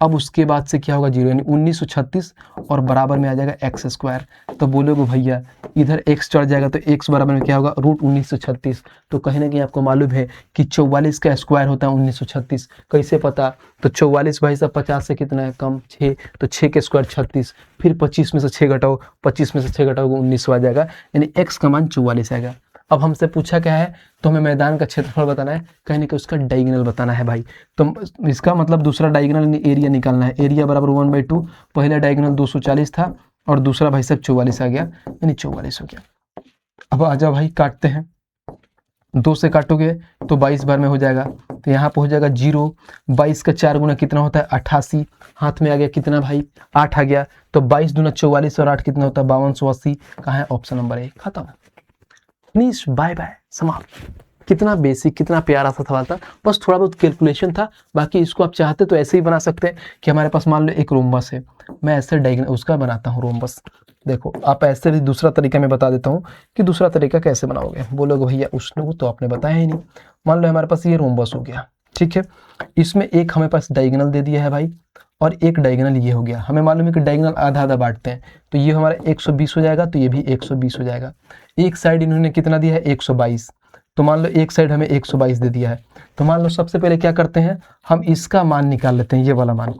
अब उसके बाद से क्या होगा 0 यानी 1936 और बराबर में आ जाएगा x²। तो बोलोगे भैया इधर x चढ़ जाएगा तो x बराबर में क्या होगा √1936। तो कहीं ना कहीं आपको मालूम है कि 44 का स्क्वायर होता है 1936। कैसे पता, तो 44 भाई साहब 50 से कितना है कम 6, तो 6 के स्क्वायर 36, फिर 25 में से 6 घटाओ, 25 में से 6 घटाओगे 19 आ जाएगा, यानी x का मान 44 आएगा। अब हमसे पूछा क्या है, तो हमें मैदान का क्षेत्रफल बताना है, कहने के उसका डायगोनल बताना है भाई। तो इसका मतलब दूसरा डायगोनल एरिया निकालना है। एरिया बराबर 1/2, पहला डायगोनल 240 था और दूसरा भाई साहब 44 आ गया, यानी 44 हो गया। अब आ जाओ भाई काटते हैं, 2 से काटोगे तो 22 बार में हो जाएगा, तो यहाँ पे हो जाएगा 0। 22 का 4 गुना कितना होता है 88, हाथ में आ गया कितना भाई 8 आ गया, तो 22 दूना 44 और 8 कितना होता है 5280। कहाँ है ऑप्शन नंबर ए, खत्म, फिनिश, बाय बाय, समाप्त। कितना बेसिक, कितना प्यारा सा सवाल था, बस थोड़ा बहुत कैलकुलेशन था। बाकी इसको आप चाहते तो ऐसे ही बना सकते हैं कि हमारे पास मान लो एक रोम्बस है, मैं ऐसे डायगोनल उसका बनाता हूँ रोम्बस। देखो आप ऐसे भी दूसरा तरीका मैं बता देता हूँ कि दूसरा तरीका कैसे बनाओगे। बोलोगे भैया उसने तो आपने बताया ही नहीं। मान लो हमारे पास ये रोम्बस हो गया, ठीक है, इसमें एक हमें पास डायगोनल दे दिया है भाई, और एक डायगोनल ये हो गया। हमें मालूम है कि डायगोनल आधा आधा बांटते हैं, तो ये हमारा 120 हो जाएगा, तो ये भी 120 हो जाएगा। एक साइड इन्होंने कितना दिया है 122, तो मान लो एक साइड हमें 122 दे दिया है। तो मान लो सबसे पहले क्या करते हैं, हम इसका मान निकाल लेते हैं, ये वाला मान,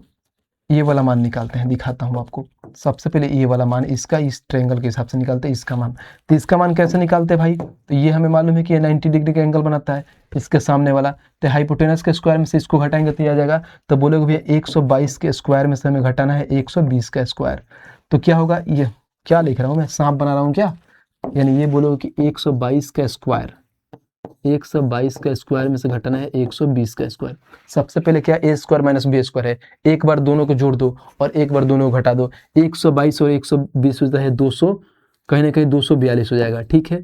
ये वाला मान निकालते हैं। दिखाता हूँ आपको, सबसे पहले ये वाला मान इसका इस ट्रायंगल के हिसाब से निकालते हैं इसका मान। तो इसका मान कैसे निकालते हैं भाई, तो ये हमें मालूम है कि ये 90 डिग्री का एंगल बनाता है इसके सामने वाला। तो हाइपोटेनस के स्क्वायर में से इसको घटाएंगे तो ये आ जाएगा। तो बोलोगे भैया 122 के स्क्वायर में से हमें घटाना है 120 का स्क्वायर, तो क्या होगा, ये क्या लिख रहा हूँ मैं, सांप बना रहा हूँ क्या, यानी ये बोलोगे कि 122 का स्क्वायर, 122 का स्क्वायर में से घटाना है 120 का स्क्वायर। सबसे पहले क्या ए स्क्वायर माइनस बी स्क्वायर है, एक बार दोनों को जोड़ दो और एक बार दोनों को घटा दो। 122 और 120 होता है 200, कहीं ना कहीं 242 हो जाएगा, ठीक है।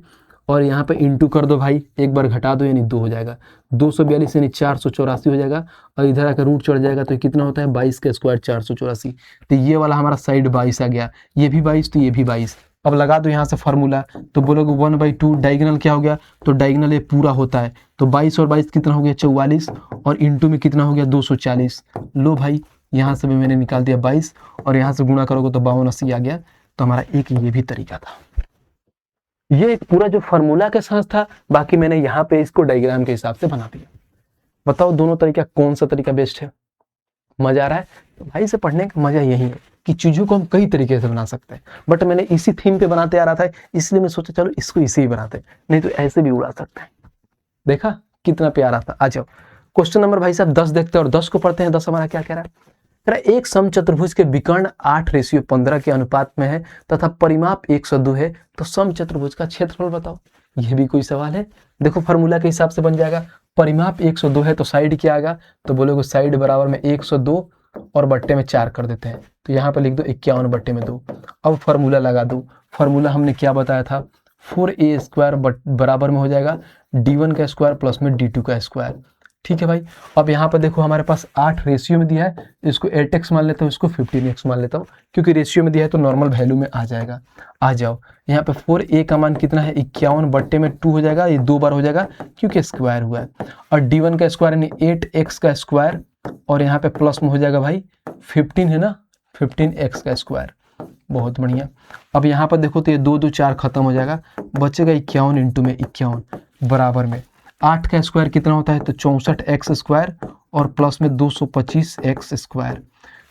और यहाँ पे इंटू कर दो भाई, एक बार घटा दो यानी 2 हो जाएगा, 242 यानी 484 हो जाएगा। और इधर आकर रूट चढ़ जाएगा तो कितना होता है 22 का स्क्वायर 484। तो ये वाला हमारा साइड 22 आ गया, ये भी 22 तो ये भी 22। अब लगा दो यहाँ से फार्मूला, तो बोलोगे 1/2 डायगोनल क्या हो गया, तो डायगोनल ये पूरा होता है, तो 22 और 22 कितना हो गया 44, और इंटू में कितना हो गया 240। लो भाई यहाँ से भी मैंने निकाल दिया 22, और यहाँ से गुणा करोगे तो 52 आ गया। तो हमारा एक ये भी तरीका था, ये एक पूरा जो फार्मूला के साथ था, बाकी मैंने यहाँ पे इसको डायग्राम के हिसाब से बना दिया। बताओ दोनों तरीका कौन सा तरीका बेस्ट है, मजा आ रहा है। तो भाई से पढ़ने का मजा यही है कि चीजों को हम कई तरीके से बना सकते हैं, बट मैंने इसी थीम पे बनाते आ रहा था, इसलिए मैं सोचा चलो इसको इसे ही बनाते, नहीं तो ऐसे भी उड़ा सकते हैं। देखा कितना प्यारा था। आ जाओ क्वेश्चन नंबर भाई साहब 10 देखते हैं और 10 को पढ़ते हैं। 10 हमारा क्या कह रहा है, एक समचतुर्भुज के विकर्ण 8:15 के अनुपात में है तथा परिमाप 102 है, तो समचतुर्भुज का क्षेत्रफल बताओ। यह भी कोई सवाल है, देखो फार्मूला के हिसाब से बन जाएगा। परिमाप 102 है तो साइड क्या आएगा, तो बोलोगे साइड बराबर में 102 और बट्टे में 4 कर देते हैं, तो यहाँ पर लिख दो 51/2। अब फार्मूला लगा दो, फार्मूला हमने क्या बताया था, 4a स्क्वायर बराबर में हो जाएगा d1 का स्क्वायर प्लस में d2 का स्क्वायर। ठीक है भाई, अब यहाँ पर देखो हमारे पास 8 रेशियो में दिया है, इसको 8x मान लेता हूँ, इसको 15x मान लेता हूँ, क्योंकि रेशियो में दिया है तो नॉर्मल वैल्यू में आ जाएगा। आ जाओ यहाँ पे 4a का मान कितना है 51/2 हो जाएगा, ये 2 बार हो जाएगा क्योंकि स्क्वायर हुआ है, और d1 का स्क्वायर यानी 8x का स्क्वायर, और यहाँ पे प्लस में हो जाएगा भाई 15 है ना, 15x का स्क्वायर। बहुत बढ़िया। अब यहाँ पर देखो तो ये 2 2 4 खत्म हो जाएगा, बचेगा 51 इंटू में 51 बराबर में 8 का स्क्वायर कितना होता है, तो 64x स्क्वायर और प्लस में 225x स्क्वायर।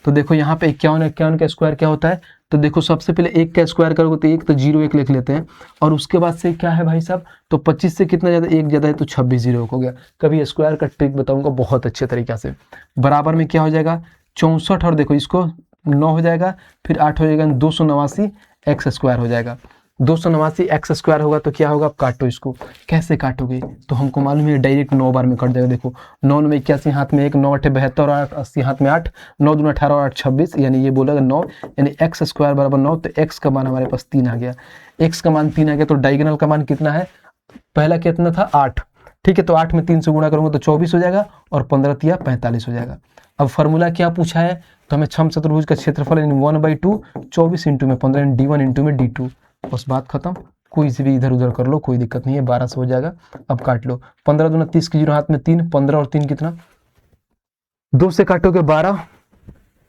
तो देखो यहाँ पे 51 का स्क्वायर क्या होता है, तो देखो सबसे पहले 1 का स्क्वायर करोगे तो 1 तो 0 1 लिख लेते हैं, और उसके बाद से क्या है भाई साहब, तो 25 से कितना ज़्यादा 1 ज़्यादा है तो 26 0 हो गया। कभी स्क्वायर का ट्रिक बताऊंगा बहुत अच्छे तरीक़ा से। बराबर में क्या हो जाएगा 64, और देखो इसको 9 हो जाएगा, फिर 8 हो जाएगा 289x स्क्वायर हो जाएगा। 289x स्क्वायर होगा तो क्या होगा, आप काटो इसको, कैसे काटोगे, तो हमको मालूम है डायरेक्ट 9 बार में कट जाएगा। देखो 9 में 81 हाथ में 1, 9 8 72 और 8 80 हाथ में 8, 9 दूना 18 और 8 26, यानी ये बोलेगा 9, यानी x स्क्वायर बराबर 9, तो x का मान हमारे पास 3 आ गया। x का मान 3 आ गया, तो डायगोनल का मान कितना है, पहला कितना था 8, ठीक है, तो 8 में 3 से गुणा करूंगा तो 24 हो जाएगा, और 15 तिया 45 हो जाएगा। अब फार्मूला क्या पूछा है, तो हमें समचतुर्भुज का क्षेत्रफल यानी 1/2 24 इंटू में 15 d1 इंटू में d2, बस बात खत्म। कोई से भी इधर उधर कर लो, कोई दिक्कत नहीं है, 12 से हो जाएगा। अब काट लो, 15 दूना 30 की 0 हाथ में 3, 15 और 3 कितना, 2 से काटोगे 12,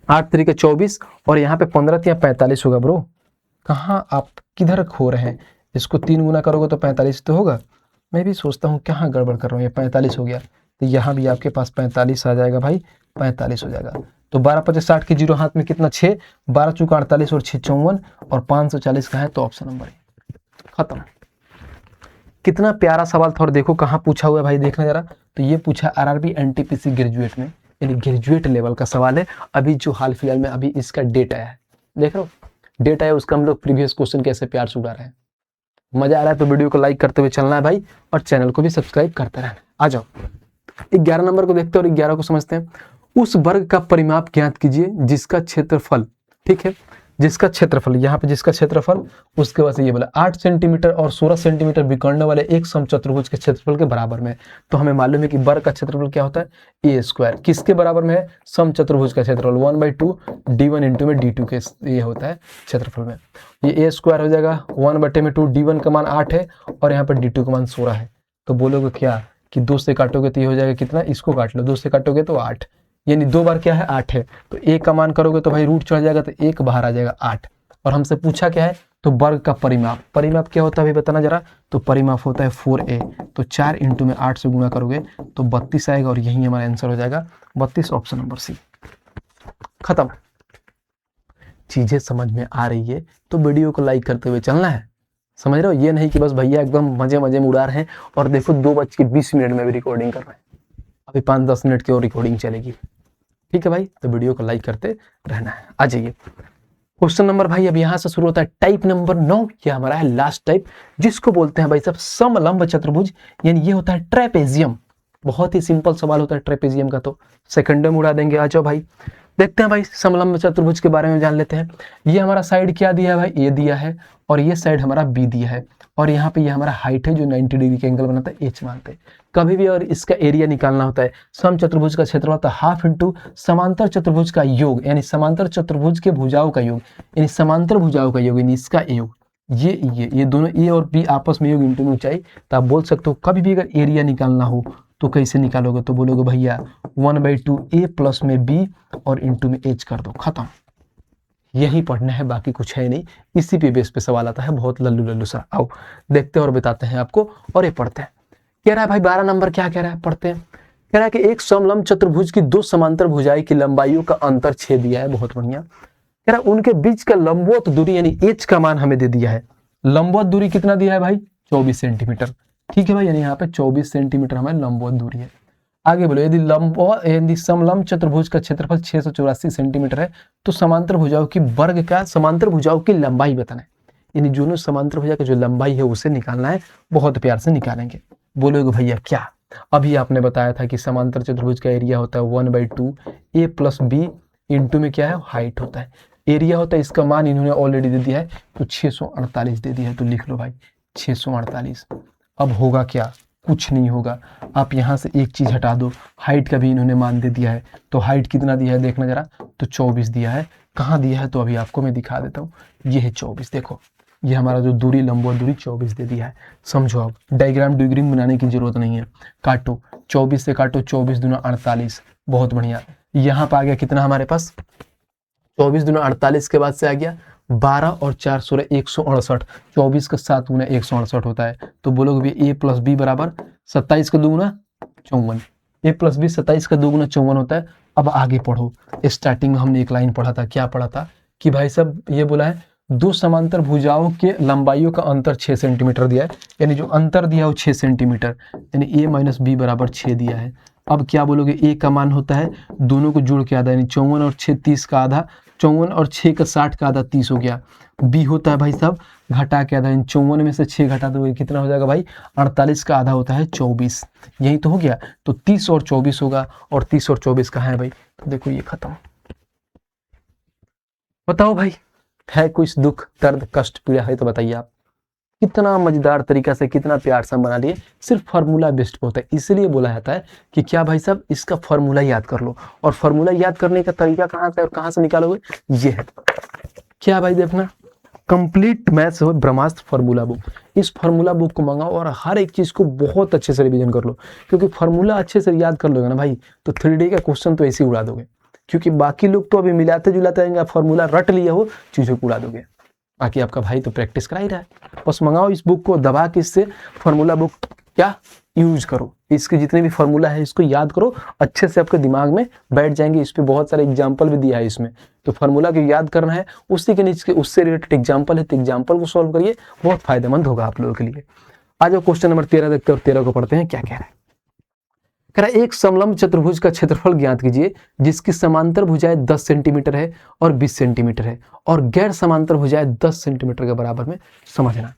8 तरीके 24, और यहाँ पे 15 तिया 45 होगा। ब्रो कहाँ आप किधर खो रहे हैं, इसको 3 गुना करोगे तो 45 तो होगा। मैं भी सोचता हूँ कहाँ गड़बड़ कर रहा हूँ, ये 45 हो गया, तो यहाँ भी आपके पास 45 आ जाएगा भाई, 45 हो जाएगा। तो 12 50 60 की 0 हाथ में कितना 6, 12 चौका 48 और 6 54, और 540 का है, तो ऑप्शन नंबर खत्म। कितना प्यारा सवाल था, और देखो कहाँ पूछा हुआ है भाई, देखना जरा। तो ये पूछा आरआरबी एनटीपीसी ग्रेजुएट में, यानी ग्रेजुएट लेवल का सवाल है। अभी जो हाल फिलहाल में अभी इसका डेट आया है, देख रहे हो डेट आया, उसका हम लोग प्रीवियस क्वेश्चन कैसे प्यार से उड़ा रहे हैं। मजा आ रहा है तो वीडियो को लाइक करते हुए चलना है भाई, और चैनल को भी सब्सक्राइब करते रहना। आ जाओ 11 नंबर को देखते हैं और 11 को समझते हैं। उस वर्ग का परिमाप ज्ञात कीजिए जिसका क्षेत्रफल, ठीक है, जिसका क्षेत्रफल, यहाँ पे जिसका क्षेत्रफल, उसके बाद से ये बोला 8 सेंटीमीटर और 16 सेंटीमीटर विकर्ण वाले एक समचतुर्भुज के क्षेत्रफल के बराबर में है। तो हमें मालूम है कि वर्ग का क्षेत्रफल क्या होता है, ए स्क्वायर, किसके बराबर में है, समचतुर्भुज का क्षेत्रफल 1/2 d1 इंटू में d2 के ये होता है क्षेत्रफल में। ये ए स्क्वायर हो जाएगा 1/2 d1 का मान 8 है और यहाँ पर d2 का मान 16 है। तो बोलोगे क्या, कि 2 से काटोगे तो ये हो जाएगा कितना, इसको काट लो, 2 से काटोगे तो 8, यानी 2 बार क्या है 8 है, तो 1 का मान करोगे तो भाई रूट चढ़ जाएगा, तो 1 बाहर आ जाएगा 8। और हमसे पूछा क्या है, तो वर्ग का परिमाप, परिमाप क्या होता है अभी बताना जरा, तो परिमाप होता है 4a, तो 4 इंटू में 8 से गुणा करोगे तो 32 आएगा, और यही हमारा आंसर हो जाएगा 32, ऑप्शन नंबर सी। खत्म। चीजें समझ में आ रही है तो वीडियो को लाइक करते हुए चलना है, समझ रहे हो, ये नहीं कि बस भैया एकदम मजे मजे में उड़ा रहे हैं और देखो 2:20 में भी रिकॉर्डिंग कर रहे हैं, अभी 5-10 मिनट की और रिकॉर्डिंग चलेगी। ठीक है भाई, तो वीडियो को लाइक करते रहना है। आ जाइए क्वेश्चन नंबर भाई, अब यहाँ से शुरू होता है टाइप नंबर 9, ये हमारा है लास्ट टाइप, जिसको बोलते हैं भाई साहब समलंब चतुर्भुज, यानी ये होता है ट्रेपेजियम। बहुत ही सिंपल सवाल होता है ट्रेपेजियम का, तो सेकंड में उड़ा देंगे। आ जाओ भाई, देखते हैं भाई समलंब चतुर्भुज के बारे में जान लेते हैं। ये हमारा साइड क्या दिया है भाई, ए दिया है, और ये साइड हमारा बी दिया है, और यहाँ पे ये हमारा हाइट है जो 90 डिग्री के एंगल बनाता है, एच मानते हैं। कभी भी और इसका एरिया निकालना होता है, सम चतुर्भुज का क्षेत्रफल होता है हाफ इंटू समांतर चतुर्भुज का योग, यानी समांतर चतुर्भुज के भुजाओं का योग, यानी समांतर भुजाओं का योग, यानी इसका योग, ये दोनों ए और बी आपस में योग इंटू में ऊंचाई। तो आप बोल सकते हो कभी भी अगर एरिया निकालना हो तो कैसे निकालोगे, तो बोलोगे भैया 1/2 ए प्लस में बी और इंटू में एच कर दो, खत्म। यही पढ़ना है, बाकी कुछ है नहीं, इसी पे बेस पे सवाल आता है, बहुत लल्लू लल्लू सा। आओ देखते हैं और बताते हैं आपको, और ये पढ़ते हैं। कह रहा है भाई 12 नंबर क्या कह रहा है, पढ़ते हैं। कह रहा है कि एक समलंब चतुर्भुज की 2 समांतर भुजाएं की लंबाइयों का अंतर 6 दिया है, बहुत बढ़िया। कह रहा है उनके बीच का लंबवत दूरी यानी एच का मान हमें दे दिया है। लंबवत दूरी कितना दिया है भाई, 24 सेंटीमीटर। ठीक है भाई, यानी यहाँ पे 24 सेंटीमीटर हमारी लंबवत दूरी है। आगे बोलो, यदि समलंब चतुर्भुज का क्षेत्रफल 684 सेंटीमीटर है तो समांतर भुजाओं की वर्ग का समांतर भुजाओं की लंबाई बताना है, यानी दोनों समांतर भुजा की जो लंबाई है उसे निकालना है। बहुत प्यार से निकालेंगे। बोलोगे भैया क्या, अभी आपने बताया था कि समांतर चतुर्भुज का एरिया होता है 1/2 ए प्लस बी इंटू में क्या है हाइट होता है, एरिया होता है, इसका मान इन्होंने ऑलरेडी दे दिया है, तो 648 दे दिया है, तो लिख लो भाई 648। अब होगा क्या, कुछ नहीं होगा, आप यहाँ से एक चीज हटा दो, हाइट का भी इन्होंने मान दे दिया है, तो हाइट कितना दिया है देखना जरा, तो 24 दिया है। कहाँ दिया है, तो अभी आपको मैं दिखा देता हूँ, ये है 24, देखो ये हमारा जो दूरी लंबवत दूरी 24 दे दिया है। समझो, अब डायग्राम डिग्राम बनाने की जरूरत नहीं है, काटो 24 से काटो, 24 दूना 48, बहुत बढ़िया। यहाँ पर आ गया कितना हमारे पास, 24 दूना 48 के बाद से आ गया 12 और 4 16 168, 24 का 7 गुना 168 होता है। तो बोलोगे ए प्लस बी बराबर 27 का 2 गुना 54, ए प्लस बी 27 का 2 गुना 54 होता है। अब आगे पढ़ो, स्टार्टिंग में हमने एक लाइन पढ़ा था, क्या पढ़ा था कि भाई साहब ये बोला है 2 समांतर भुजाओं के लंबाइयों का अंतर 6 सेंटीमीटर दिया है, यानी जो अंतर दिया है वो 6 सेंटीमीटर, यानी ए माइनस बी बराबर 6 दिया है। अब क्या बोलोगे, ए का मान होता है दोनों को जोड़ के आधा, यानी 54 और 6 30 का आधा, 54 और 6 का 60 का आधा 30 हो गया। बी होता है भाई साहब घटा के आधा, 54 में से 6 घटा दोगे कितना हो जाएगा भाई, 48 का आधा होता है 24, यही तो हो गया। तो 30 और 24 होगा, और 30 और 24 कहाँ है भाई, तो देखो ये खत्म। बताओ भाई, है कुछ दुख दर्द कष्ट पीड़ा है तो बताइए आप। कितना मजेदार तरीका से, कितना प्यार से हम बना लिए, सिर्फ फार्मूला बेस्ड होता है, इसलिए बोला जाता है कि क्या भाई साहब इसका फार्मूला याद कर लो। और फार्मूला याद करने का तरीका कहाँ से और कहाँ से निकालोगे, ये है क्या भाई, देखना कंप्लीट मैथ्स ब्रह्मास्त्र फार्मूला बुक, इस फार्मूला बुक को मंगाओ और हर एक चीज को बहुत अच्छे से रिवीजन कर लो, क्योंकि फार्मूला अच्छे से याद कर लोगे ना भाई तो 3D का क्वेश्चन तो ऐसे ही उड़ा दोगे, क्योंकि बाकी लोग तो अभी मिलाते जुलाते रहेंगे, आप फार्मूला रट लिए हो चीजों को उड़ा दोगे। बाकी आपका भाई तो प्रैक्टिस करा ही रहा है, बस मंगाओ इस बुक को, दबा के इससे फार्मूला बुक क्या यूज करो, इसके जितने भी फार्मूला है इसको याद करो, अच्छे से आपके दिमाग में बैठ जाएंगे। इस पे बहुत सारे एग्जाम्पल भी दिया है इसमें, तो फार्मूला को याद करना है, उसी के नीचे उससे रिलेटेड एग्जाम्पल है, तो एग्जाम्पल को सॉल्व करिए, बहुत फायदेमंद होगा आप लोगों के लिए। आ जाओ क्वेश्चन नंबर 13 देखते हैं, और 13 को पढ़ते हैं क्या कह रहा है। कह रहा है एक समलंब चतुर्भुज का क्षेत्रफल ज्ञात कीजिए जिसकी समांतर भुजाएं 10 सेंटीमीटर है और 20 सेंटीमीटर है, और गैर समांतर भुजाएं 10 सेंटीमीटर के बराबर में। समझना,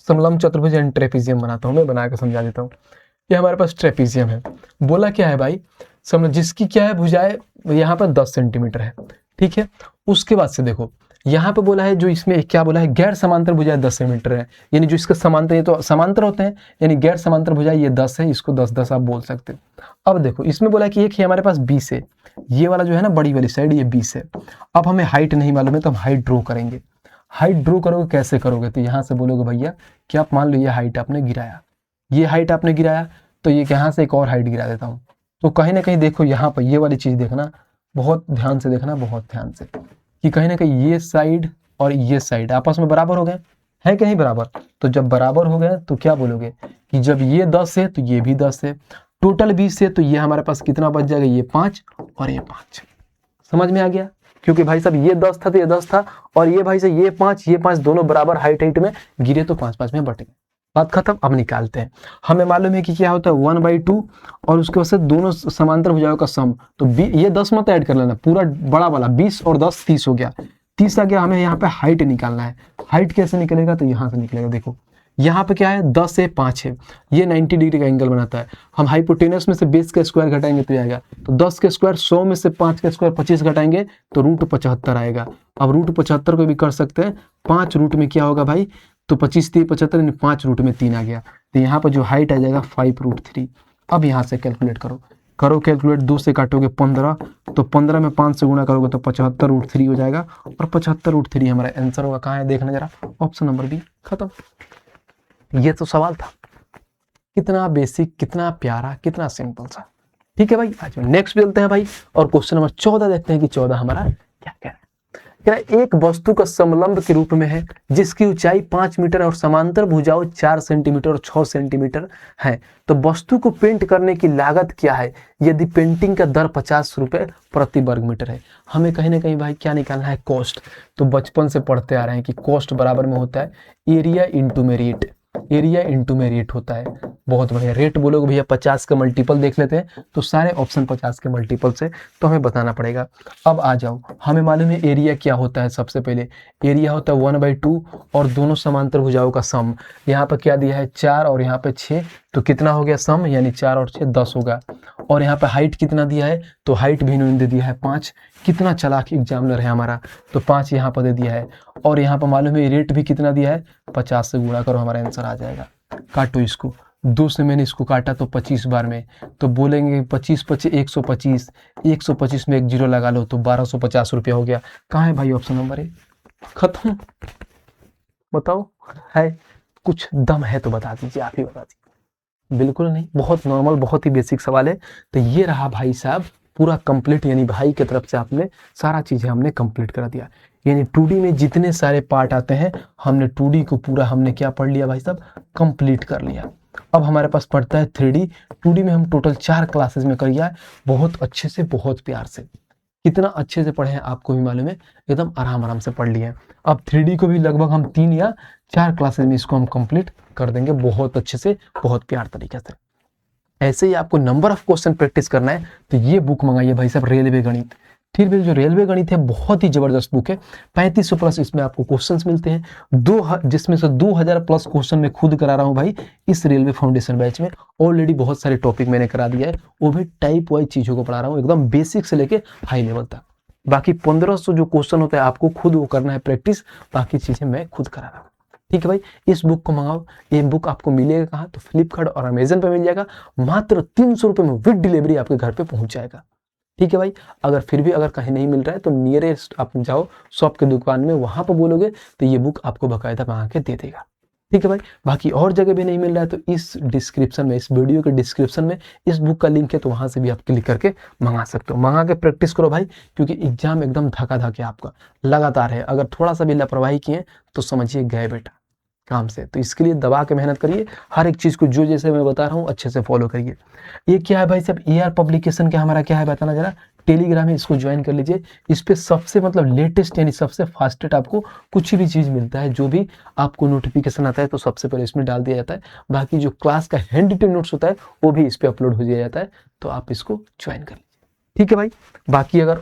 समलंब चतुर्भुज एंड ट्रेपीजियम बनाता हूं मैं, बना के समझा देता हूं। ये हमारे पास ट्रेपीजियम है, बोला क्या है भाई, समझ जिसकी क्या है भुजाएं यहाँ पर 10 सेंटीमीटर है, ठीक है। उसके बाद से देखो यहाँ पे बोला है, जो इसमें क्या बोला है, गैर समांतर भुजाएं 10 सेंटीमीटर है, यानी जो इसका समांतर, ये तो समांतर होते हैं, यानी गैर समांतर भुजाएं ये 10 है, इसको 10-10 आप बोल सकते हो। अब देखो इसमें बोला है कि एक ही हमारे पास 20 है, ये वाला जो है ना बड़ी वाली साइड ये 20 है। अब हमें हाइट नहीं मालूम है तो हम हाइट ड्रॉ करेंगे। हाइट ड्रॉ करोगे कैसे करोगे, तो यहाँ से बोलोगे भैया कि आप मान लो ये हाइट आपने गिराया, ये हाइट आपने गिराया, तो तो ये यहाँ से एक और हाइट गिरा देता हूँ। तो कहीं ना कहीं देखो यहाँ पर ये वाली चीज़ देखना, बहुत ध्यान से देखना, बहुत ध्यान से, कि कहीं ना कहीं ये साइड और ये साइड आपस में बराबर हो गए है कि नहीं बराबर। तो जब बराबर हो गए तो क्या बोलोगे कि जब ये 10 है तो ये भी 10 है, टोटल 20 है, तो ये हमारे पास कितना बच जाएगा, ये 5 और ये 5। समझ में आ गया? क्योंकि भाई साहब ये 10 था तो ये 10 था, और ये भाई साहब ये 5 दोनों बराबर हाइट में गिरे तो 5-5 में बट गए। बात खत्म। अब निकालते हैं। हमें मालूम है कि क्या होता है 1/2 और उसके बाद से दोनों समांतर भुजाओं का सम। तो ये 10 मत ऐड कर लेना, पूरा बड़ा वाला 20 और 10 30 हो गया। 30 आ गया। हमें यहाँ पे हाइट निकालना है। हाइट कैसे निकलेगा, तो यहाँ से निकलेगा। देखो यहाँ पे क्या है, 10 है 5 है, ये 90 डिग्री का एंगल बनाता है। हम हाइपोटेनस में से बेस का स्क्वायर घटाएंगे तो आएगा, तो 10 के स्क्वायर 100 में से 5 का स्क्वायर 25 घटाएंगे तो √75 आएगा। अब √75 को भी कर सकते हैं, 5 रूट में क्या होगा भाई, तो 25 3 75, 5 रूट में 3 आ गया। तो यहाँ पर जो हाइट आ जाएगा 5√3। अब यहाँ से कैलकुलेट करो कैलकुलेट, 2 से काटोगे 15, तो 15 में 5 से गुणा करोगे तो 75√3 हो जाएगा, और 75√3 हमारा आंसर होगा। कहाँ है देखना जरा, ऑप्शन नंबर बी। खत्म। ये तो सवाल था। कितना बेसिक, कितना प्यारा, कितना सिंपल सा। ठीक है भाई, आज नेक्स्ट चलते हैं भाई, और क्वेश्चन नंबर 14 देखते हैं कि 14 हमारा क्या कह रहा है। कह रहा है एक वस्तु का समलंब के रूप में है जिसकी ऊंचाई 5 मीटर और समांतर भुजाओं 4 सेंटीमीटर और 6 सेंटीमीटर है, तो वस्तु को पेंट करने की लागत क्या है यदि पेंटिंग का दर 50 रुपए प्रति वर्ग मीटर है। हमें कहीं ना कहीं भाई क्या निकालना है, कॉस्ट। तो बचपन से पढ़ते आ रहे हैं कि कॉस्ट बराबर में होता है area into merit. Area into में रेट होता है। बहुत बढ़िया। रेट बोलोगे भैया 50 का मल्टीपल देख लेते हैं, तो सारे ऑप्शन 50 के मल्टीपल से, तो हमें बताना पड़ेगा। अब आ जाओ, हमें मालूम है एरिया क्या होता है। सबसे पहले एरिया होता है 1/2 और दोनों समांतर भुजाओं का सम। यहाँ पर क्या दिया है 4 और यहाँ पे 6, तो कितना हो गया सम, यानी 4 और 6 10 होगा। और यहाँ पे हाइट कितना दिया है, तो हाइट भी इन्होंने दे दिया है 5। कितना चालाक एग्जामिनर है हमारा, तो 5 यहाँ पर दे दिया है। और यहाँ पर मालूम है रेट भी कितना दिया है, 50 से गुणा करो, हमारा आंसर आ जाएगा। काटो इसको, 2 से मैंने इसको काटा तो 25 बार में, तो बोलेंगे 25 25 125, 125 में एक जीरो लगा लो तो 1250 रुपया हो गया। कहाँ है भाई ऑप्शन नंबर ए। खत्म। बताओ है कुछ दम है तो बता दीजिए, आप ही बता दीजिए। बिल्कुल नहीं, बहुत नॉर्मल, बहुत ही बेसिक सवाल है। तो ये रहा भाई साहब पूरा कंप्लीट, यानी भाई की तरफ से आपने सारा चीजें हमने कंप्लीट करा दिया। यानी 2D में जितने सारे पार्ट आते हैं हमने 2D को पूरा हमने क्या पढ़ लिया भाई साहब, कंप्लीट कर लिया। अब हमारे पास पड़ता है 3D। 2D में हम टोटल 4 क्लासेस में कर लिया है, बहुत अच्छे से, बहुत प्यार से। कितना अच्छे से पढ़े हैं आपको भी मालूम है, एकदम आराम आराम से पढ़ लिए हैं। अब 3D को भी लगभग हम 3 या 4 क्लासेस में इसको हम कंप्लीट कर देंगे, बहुत अच्छे से, बहुत प्यार तरीके से। ऐसे ही आपको नंबर ऑफ क्वेश्चन प्रैक्टिस करना है तो ये बुक मंगाइए भाई साहब, रेलवे गणित। ठीक है, जो रेलवे गणित है बहुत ही जबरदस्त बुक है। 3500 प्लस इसमें आपको क्वेश्चंस मिलते हैं, जिसमें से 2000 प्लस क्वेश्चन मैं खुद करा रहा हूँ भाई इस रेलवे फाउंडेशन बैच में। ऑलरेडी बहुत सारे टॉपिक मैंने करा दिया है, वो भी टाइप वाइज चीजों को पढ़ा रहा हूँ, एकदम बेसिक से लेके हाई लेवल तक। बाकी 1500 जो क्वेश्चन होता है आपको खुद वो करना है प्रैक्टिस, बाकी चीजें मैं खुद करा रहा हूँ। ठीक है भाई, इस बुक को मंगाओ। ये बुक आपको मिलेगा कहाँ, तो फ्लिपकार्ट और अमेजन पे मिल जाएगा। मात्र 300 रुपये में विद डिलीवरी आपके घर पे पहुंच जाएगा। ठीक है भाई, अगर फिर भी अगर कहीं नहीं मिल रहा है तो नियरेस्ट आप जाओ शॉप के दुकान में, वहां पर बोलोगे तो ये बुक आपको बाकायदा मंगा के दे देगा। ठीक है भाई, बाकी और जगह भी नहीं मिल रहा है तो इस डिस्क्रिप्शन में, इस वीडियो के डिस्क्रिप्शन में इस बुक का लिंक है, तो वहां से भी आप क्लिक करके मंगा सकते हो। मंगा के प्रैक्टिस करो भाई, क्योंकि एग्जाम एकदम धका आपका लगातार है। अगर थोड़ा सा भी लापरवाही किए तो समझिए गए बेटा काम से। तो इसके लिए दबा के मेहनत करिए, हर एक चीज को जो जैसे मैं बता रहा हूँ अच्छे से फॉलो करिए। ये क्या है भाई साहब, AR पब्लिकेशन का हमारा क्या है बताना जरा। टेलीग्राम है, इसको ज्वाइन कर लीजिए। इस पे सबसे मतलब लेटेस्ट यानी सबसे फास्टेस्ट आपको कुछ भी चीज मिलता है, जो भी आपको नोटिफिकेशन आता है तो सबसे पहले इसमें डाल दिया जाता है। बाकी जो क्लास का हैंड रिटन नोट्स होता है वो भी इस पे अपलोड हो दिया जाता है, तो आप इसको ज्वाइन कर लीजिए। ठीक है भाई, बाकी अगर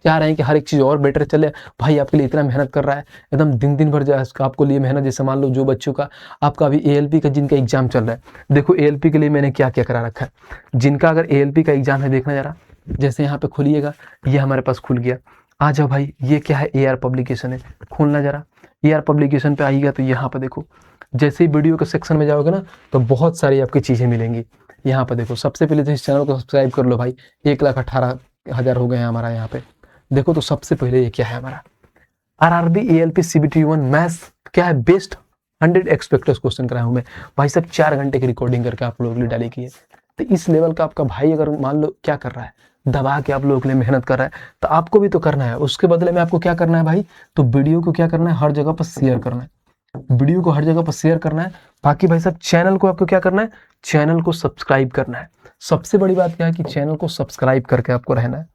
चाह रहे हैं कि हर एक चीज और बेटर चले, भाई आपके लिए इतना मेहनत कर रहा है, एकदम दिन भर जाए आपको लिए मेहनत। जैसे मान लो जो बच्चों का आपका अभी ALP का जिनका एग्जाम चल रहा है, देखो ALP के लिए मैंने क्या क्या करा रखा है। जिनका अगर ALP का एग्जाम है देखना जरा, जैसे यहाँ पे खुलिएगा, ये हमारे पास खुल गया। आ जाओ भाई, ये क्या है AR पब्लिकेशन है, खोलना जरा। AR पब्लिकेशन पे आइएगा तो यहाँ पे देखो, जैसे ही वीडियो के सेक्शन में जाओगे ना तो बहुत सारी आपकी चीजें मिलेंगी। यहाँ पे देखो, सबसे पहले तो इस चैनल को सब्सक्राइब कर लो भाई, 1,18,000 हो गए हैं हमारा यहाँ पे। देखो तो सबसे पहले ये क्या है हमारा RRB ALP CBT 1 मैथ्स क्या है, बेस्ट 100 एक्सपेक्टर्स क्वेश्चन कराया हूँ मैं भाई साहब, 4 घंटे की रिकॉर्डिंग करके आप लोगों के लिए डाली की है। तो इस लेवल का आपका भाई अगर मान लो क्या कर रहा है, दबा के आप लोगों के लिए मेहनत कर रहा है, तो आपको भी तो करना है। उसके बदले में आपको क्या करना है भाई, तो वीडियो को क्या करना है, हर जगह पर शेयर करना है, वीडियो को हर जगह पर शेयर करना है। बाकी भाई साहब चैनल को आपको क्या करना है, चैनल को सब्सक्राइब करना है। सबसे बड़ी बात क्या है कि चैनल को सब्सक्राइब करके आपको रहना है,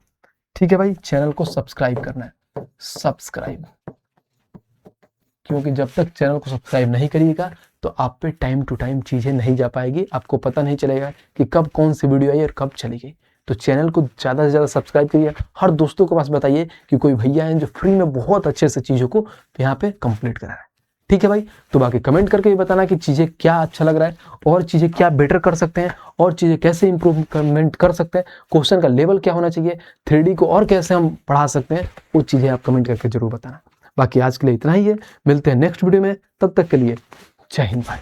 ठीक है भाई, चैनल को सब्सक्राइब करना है, सब्सक्राइब, क्योंकि जब तक चैनल को सब्सक्राइब नहीं करिएगा तो आप पे टाइम टू टाइम चीज़ें नहीं जा पाएगी, आपको पता नहीं चलेगा कि कब कौन सी वीडियो आई और कब चली गई। तो चैनल को ज़्यादा से ज़्यादा सब्सक्राइब करिए, हर दोस्तों के पास बताइए कि कोई भैया हैं जो फ्री में बहुत अच्छे से चीज़ों को यहाँ पे कंप्लीट करा रहा है, ठीक है भाई। तो बाकी कमेंट करके भी बताना कि चीज़ें क्या अच्छा लग रहा है और चीज़ें क्या बेटर कर सकते हैं और चीज़ें कैसे इम्प्रूवमेंट कर सकते हैं, क्वेश्चन का लेवल क्या होना चाहिए, 3D को और कैसे हम पढ़ा सकते हैं, वो चीज़ें आप कमेंट करके जरूर बताना। बाकी आज के लिए इतना ही है, मिलते हैं नेक्स्ट वीडियो में, तब तक के लिए जय हिंद भाई।